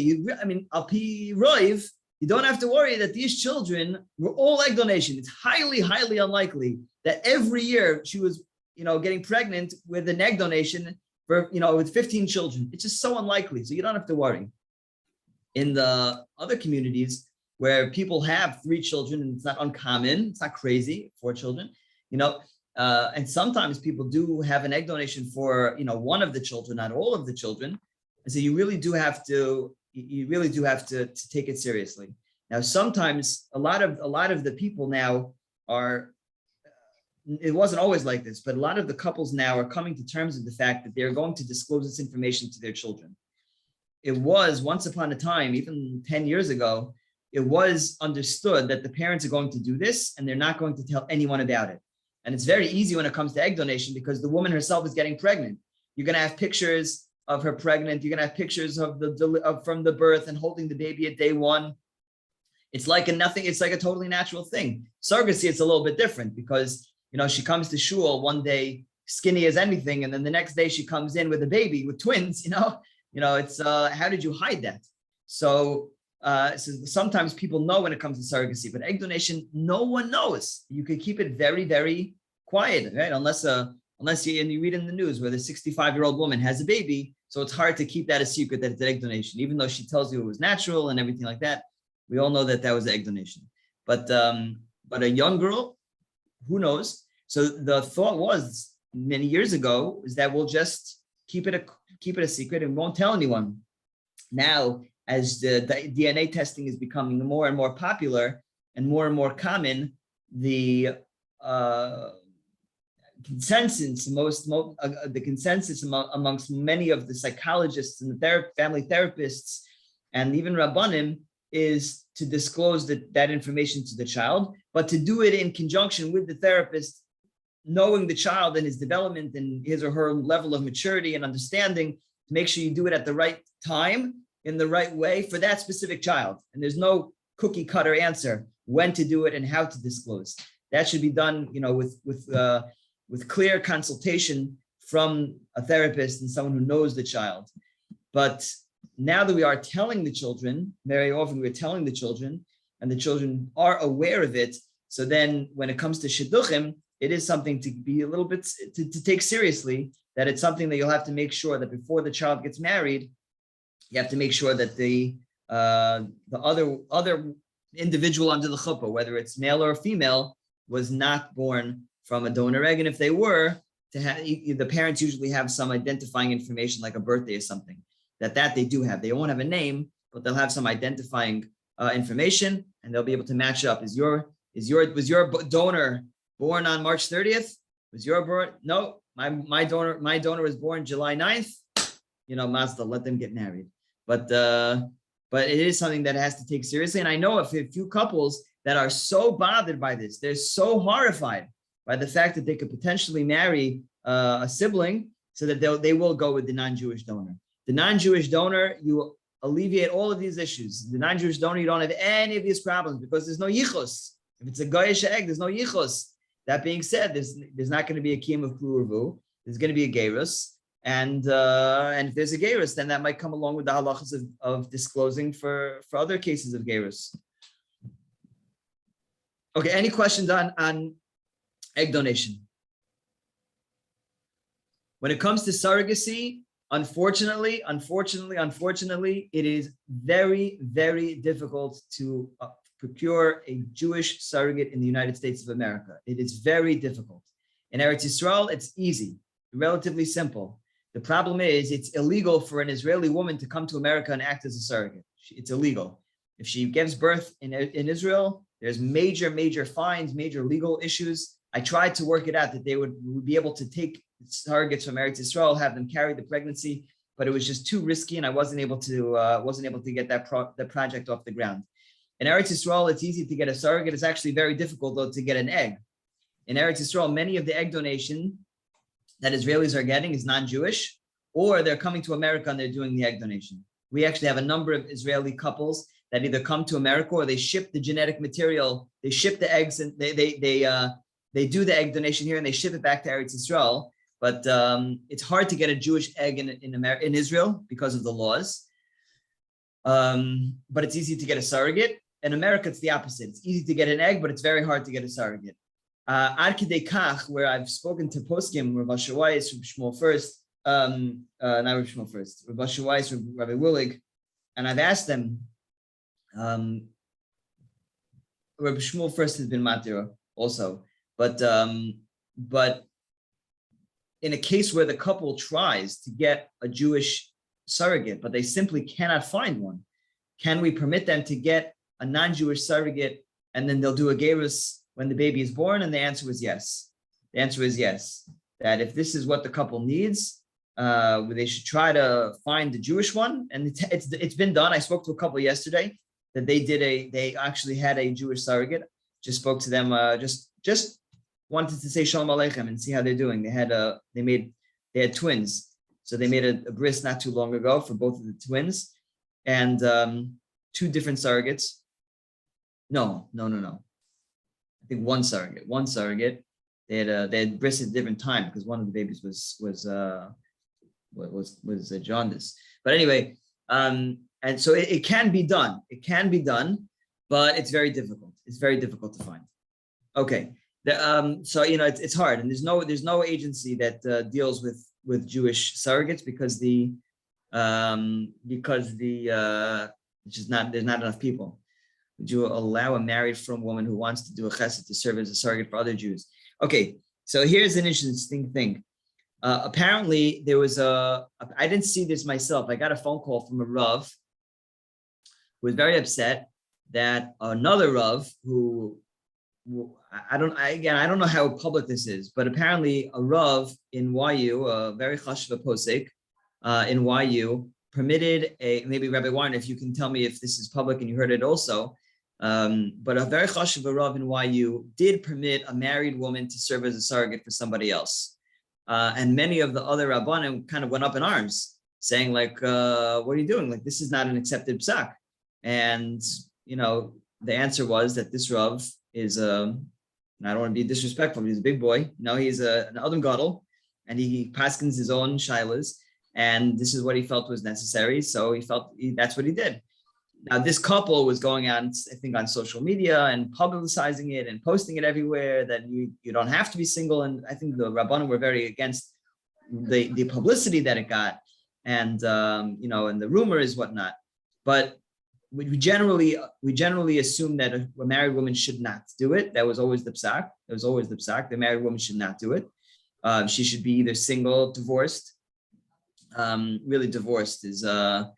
Al-pi roiv, you don't have to worry that these children were all egg donation. It's highly, highly unlikely that every year she was, getting pregnant with an egg donation for, with 15 children. It's just so unlikely. So you don't have to worry. In the other communities where people have 3 children, and it's not uncommon, it's not crazy, 4 children, and sometimes people do have an egg donation for, one of the children, not all of the children. And so you really do have to take it seriously. Now, sometimes a lot of the people now are, it wasn't always like this, but a lot of the couples now are coming to terms with the fact that they're going to disclose this information to their children. It was once upon a time, even 10 years ago, it was understood that the parents are going to do this and they're not going to tell anyone about it. And it's very easy when it comes to egg donation because the woman herself is getting pregnant. You're going to have pictures of her pregnant. You're going to have pictures of from the birth and holding the baby at day 1. It's like it's like a totally natural thing. Surrogacy, it's a little bit different because, she comes to shul one day skinny as anything. And then the next day she comes in with a baby with twins, it's, how did you hide that? So sometimes people know when it comes to surrogacy, but egg donation, no one knows. You could keep it very, very quiet, right? Unless you read in the news where the 65-year-old woman has a baby. So it's hard to keep that a secret that it's an egg donation, even though she tells you it was natural and everything like that. We all know that was an egg donation. But a young girl, who knows? So the thought was many years ago is that we'll just keep it a secret and won't tell anyone. Now, as the DNA testing is becoming more and more popular and more common, the consensus, the consensus amongst many of the psychologists and the family therapists, and even Rabbanim, is to disclose that information to the child, but to do it in conjunction with the therapist, knowing the child and his development and his or her level of maturity and understanding, to make sure you do it at the right time, in the right way for that specific child. And there's no cookie cutter answer when to do it and how to disclose. That should be done, with clear consultation from a therapist and someone who knows the child. But now that we are telling the children, very often we're telling the children, and the children are aware of it. So then when it comes to shidduchim, it is something to be a little bit, to take seriously, that it's something that you'll have to make sure that before the child gets married, you have to make sure that the other individual under the chuppah, whether it's male or female, was not born from a donor egg. And if they were, to have, the parents usually have some identifying information like a birthday or something, that they do have. They won't have a name, but they'll have some identifying information, and they'll be able to match up. Was your donor born on March 30th? Was your born? No, my donor was born July 9th. Mazda, let them get married. But it is something that has to take seriously. And I know of a few couples that are so bothered by this, they're so horrified by the fact that they could potentially marry a sibling, so that they will go with the non-Jewish donor. The non-Jewish donor, you alleviate all of these issues. The non-Jewish donor, you don't have any of these problems because there's no yichus. If it's a goyish egg, there's no yichus. That being said, there's not going to be a kiyum of kluruvu. There's going to be a gerus. And if there's a gerus, then that might come along with the halachas of disclosing for other cases of gerus. Okay, any questions on egg donation? When it comes to surrogacy, unfortunately, it is very, very difficult to procure a Jewish surrogate in the United States of America. It is very difficult. In Eretz Yisrael, it's easy, relatively simple. The problem is it's illegal for an Israeli woman to come to America and act as a surrogate. It's illegal. If she gives birth in Israel, there's major fines, major legal issues. I tried to work it out that they would be able to take surrogates from Eretz Yisrael, have them carry the pregnancy, but it was just too risky, and I wasn't able to get that project off the ground. In Eretz Yisrael, it's easy to get a surrogate. It's actually very difficult, though, to get an egg. In Eretz Yisrael, many of the egg donation that Israelis are getting is non-Jewish, or they're coming to America and they're doing the egg donation. We actually have a number of Israeli couples that either come to America or they ship the genetic material, they ship the eggs, and they do the egg donation here and they ship it back to Eretz Yisrael. But it's hard to get a Jewish egg in Israel because of the laws. But it's easy to get a surrogate. In America, it's the opposite. It's easy to get an egg, but it's very hard to get a surrogate. Ad Kidei Kach, where I've spoken to poskim, Rabbi Shawais, Rabbi Shmuel first, not Rabbi Shmuel first, Rabbi Shawais, Rabbi Willig, and I've asked them, Rabbi Shmuel first has been matir also, but in a case where the couple tries to get a Jewish surrogate, but they simply cannot find one, can we permit them to get a non-Jewish surrogate and then they'll do a gerus when the baby is born? And the answer is yes. The answer is yes, that if this is what the couple needs, they should try to find the Jewish one. And it's been done. I spoke to a couple yesterday that they actually had a Jewish surrogate. Just spoke to them, just wanted to say Shalom Aleichem and see how they're doing. They had twins. So they made a bris not too long ago for both of the twins, and two different surrogates. No. I think one surrogate. They had bris at a different time because one of the babies was jaundice. But anyway, and so it can be done. It can be done, but it's very difficult. It's very difficult to find. Okay. So it's hard, and there's no agency that deals with Jewish surrogates because there's not enough people. Would you allow a married frum woman who wants to do a chesed to serve as a surrogate for other Jews? Okay, so here's an interesting thing. Apparently, there was I didn't see this myself. I got a phone call from a Rav who was very upset that another Rav who I don't know how public this is, but apparently a Rav in YU, a very chashuv posek in YU, permitted maybe Rabbi Weiner, if you can tell me if this is public and you heard it also, but a very chashuv Rav in YU did permit a married woman to serve as a surrogate for somebody else. And many of the other Rabbanim kind of went up in arms, saying like, what are you doing? Like, this is not an accepted psak. And, the answer was that this Rav is, and I don't want to be disrespectful, but he's a big boy. He's an Adam Gadol, and he paskins his own shilas, and this is what he felt was necessary. So he felt that's what he did. Now, this couple was going on, I think, on social media and publicizing it and posting it everywhere that you don't have to be single. And I think the Rabbanim were very against the publicity that it got, and and the rumors, whatnot. But we generally assume that a married woman should not do it. That was always the psak. The married woman should not do it. She should be either single, divorced. Really, divorced is the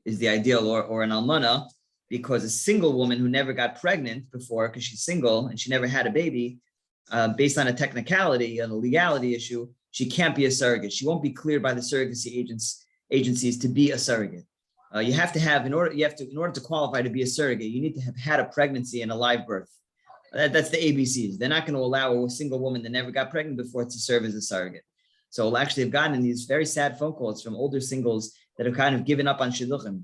ideal, or an almana, because a single woman who never got pregnant before, because she's single and she never had a baby, based on a technicality and a legality issue, she can't be a surrogate. She won't be cleared by the surrogacy agencies to be a surrogate. You have to have, in order to qualify to be a surrogate, you need to have had a pregnancy and a live birth. That's the ABCs. They're not going to allow a single woman that never got pregnant before to serve as a surrogate. So we'll actually have gotten these very sad phone calls from older singles that have kind of given up on shidduchim.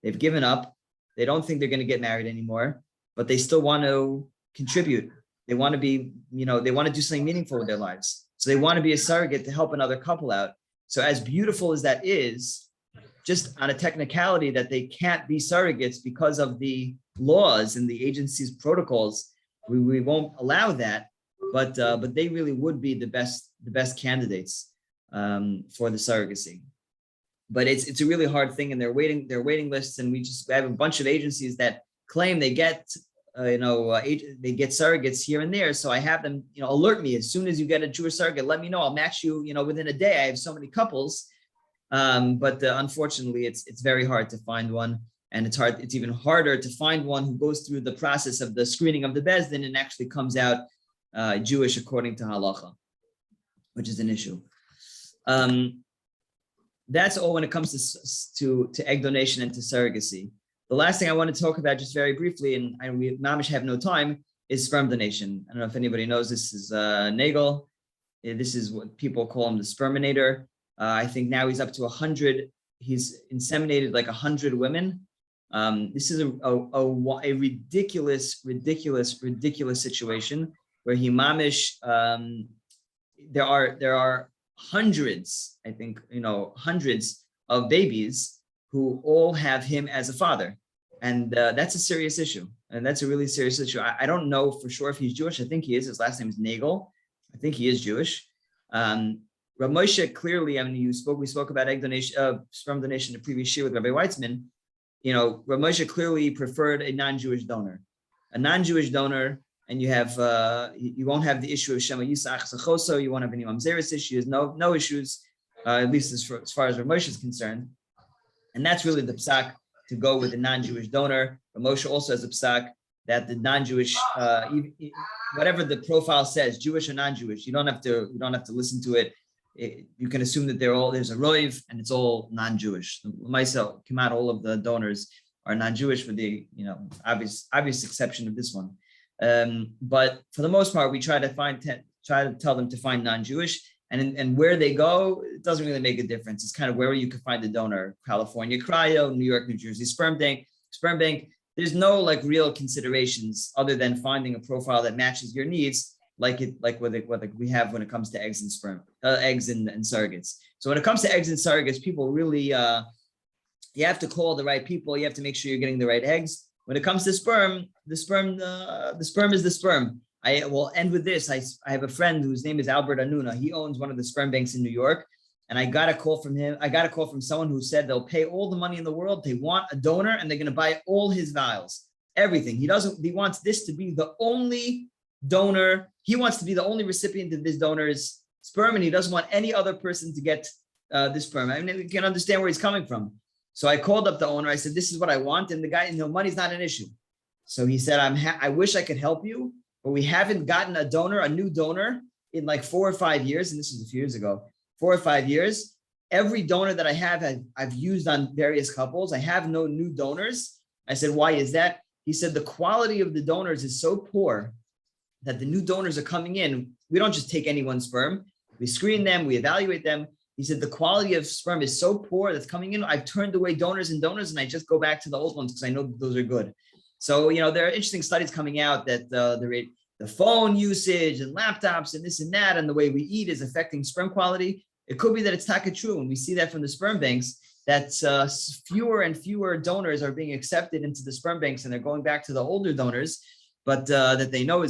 They've given up. They don't think they're going to get married anymore, but they still want to contribute. They want to be, they want to do something meaningful with their lives. So they want to be a surrogate to help another couple out. So as beautiful as that is, just on a technicality that they can't be surrogates because of the laws and the agency's protocols, we won't allow that. But they really would be the best candidates for the surrogacy. But it's a really hard thing, and they're waiting lists, and we have a bunch of agencies that claim they get they get surrogates here and there. So I have them alert me as soon as you get a Jewish surrogate. Let me know. I'll match you. Within a day. I have so many couples. But unfortunately, it's very hard to find one, and it's even harder to find one who goes through the process of the screening of the Beis Din and actually comes out Jewish according to halacha, which is an issue. That's all when it comes to egg donation and to surrogacy. The last thing I want to talk about, just very briefly, and we mamish have no time, is sperm donation. I don't know if anybody knows, this is Nagel. This is what people call him, the sperminator. I think now he's up to 100. He's inseminated like 100 women. This is a ridiculous situation where he mamish. There are hundreds, I think, hundreds of babies who all have him as a father, and that's a serious issue. And that's a really serious issue. I don't know for sure if he's Jewish. I think he is. His last name is Nagel. I think he is Jewish. Rav Moshe clearly, we spoke about egg donation, sperm donation the previous year with Rabbi Weitzman. Rav Moshe clearly preferred a non-Jewish donor. A non-Jewish donor, and you have you won't have the issue of Shema Yisach Sachoso. You won't have any Mamzeris issues. No issues, at least as far as Rav Moshe is concerned. And that's really the psak to go with a non-Jewish donor. Rav Moshe also has a psak that the non-Jewish, whatever the profile says, Jewish or non-Jewish, you don't have to listen to it. You can assume that there's a roiv and it's all non-Jewish. Myself, all of the donors are non-Jewish, with the obvious exception of this one. But for the most part, we try to tell them to find non-Jewish, and where they go, it doesn't really make a difference. It's kind of wherever you can find a donor: California Cryo, New York, New Jersey Sperm Bank. There's no real considerations other than finding a profile that matches your needs. Like what we have when it comes to eggs and eggs and surrogates. So when it comes to eggs and surrogates, people really, you have to call the right people. You have to make sure you're getting the right eggs. When it comes to sperm, the sperm is the sperm. I will end with this. I have a friend whose name is Albert Anuna. He owns one of the sperm banks in New York. And I got a call from him. I got a call from someone who said they'll pay all the money in the world. They want a donor and they're going to buy all his vials, everything. He wants this to be the only donor. He wants to be the only recipient of this donor's sperm, and he doesn't want any other person to get this sperm. You can understand where he's coming from. So I called up the owner. I said, this is what I want. And the guy, money's not an issue. So he said, I wish I could help you, but we haven't gotten a new donor in like 4 or 5 years. And this is a few years ago, 4 or 5 years. Every donor that I have, I've used on various couples. I have no new donors. I said, why is that? He said, the quality of the donors is so poor that the new donors are coming in. We don't just take anyone's sperm. We screen them, we evaluate them. He said, the quality of sperm is so poor that's coming in. I've turned away donors, and I just go back to the old ones because I know those are good. So, there are interesting studies coming out that the phone usage and laptops and this and that, and the way we eat is affecting sperm quality. It could be that it's taka true. And we see that from the sperm banks, that fewer and fewer donors are being accepted into the sperm banks, and they're going back to the older donors, but that they know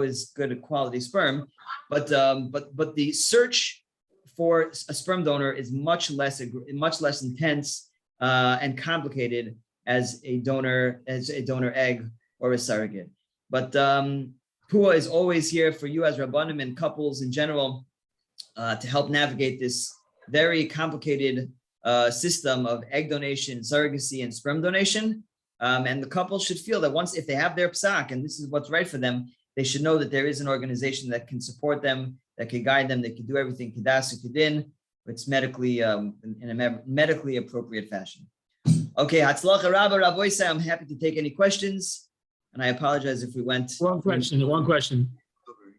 is good quality sperm. But the search for a sperm donor is much less intense and complicated as a donor egg or a surrogate. But Pua is always here for you as Rabbanim and couples in general to help navigate this very complicated system of egg donation, surrogacy, and sperm donation. And the couple should feel that if they have their psak and this is what's right for them, they should know that there is an organization that can support them, that can guide them, that can do everything kedas kedin. It's medically in a medically appropriate fashion. Okay, Hatzlacha Rabba Rabboisai, I'm happy to take any questions, and I apologize if we went. One question.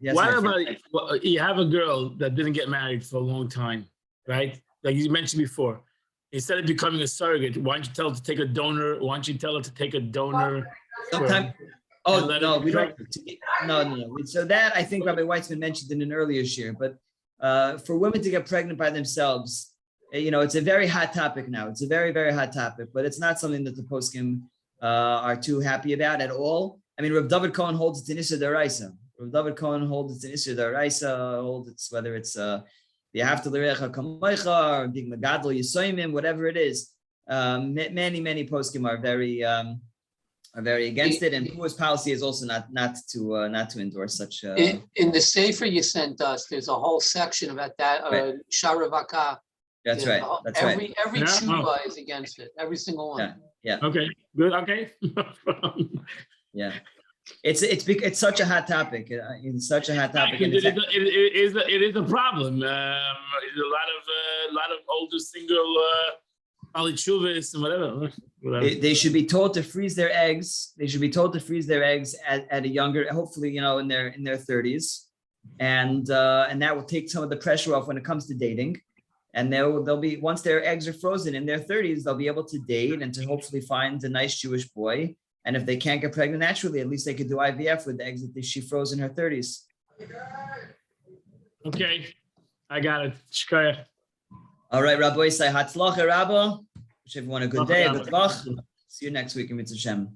Yes, what about you have a girl that didn't get married for a long time, right? Like you mentioned before, instead of becoming a surrogate, why don't you tell her to take a donor? Why don't you tell her to take a donor? Sometimes. Oh no, we don't. No. So that I think Rabbi Weitzman mentioned in an earlier share, but for women to get pregnant by themselves, it's a very hot topic now. It's a very, very hot topic, but it's not something that the poskim are too happy about at all. I mean, Rav David Cohen holds it's an Issa D'Oraisa. Rav David Cohen holds it's an Issa D'Oraisa, holds it's whether it's the Yehavta L'Recha Kamoicha or Big Megadol Yisoimim, whatever it is. Many poskim are very against it, and Pua's policy is also not to endorse such. In the Sefer you sent us, there's a whole section about that. Right. Sharavaka. That's right. Every Yeah. tshuva is against it. Every single one. Yeah. Okay, good. Okay. Yeah. It's such a hot topic. It's such a hot topic. And It is a problem. There's a lot of older single polychuvis and whatever. They should be told to freeze their eggs. They should be told to freeze their eggs at a younger, hopefully, in their 30s, and that will take some of the pressure off when it comes to dating. And they'll be, once their eggs are frozen in their 30s, they'll be able to date and to hopefully find a nice Jewish boy. And if they can't get pregnant naturally, at least they could do IVF with the eggs that she froze in her 30s. Okay, I got it. Shkaya. All right, Rabbi Isai, Hatzlacha Rabba. Wish everyone a good day, a good vach. See you next week in Mitzvah Shem.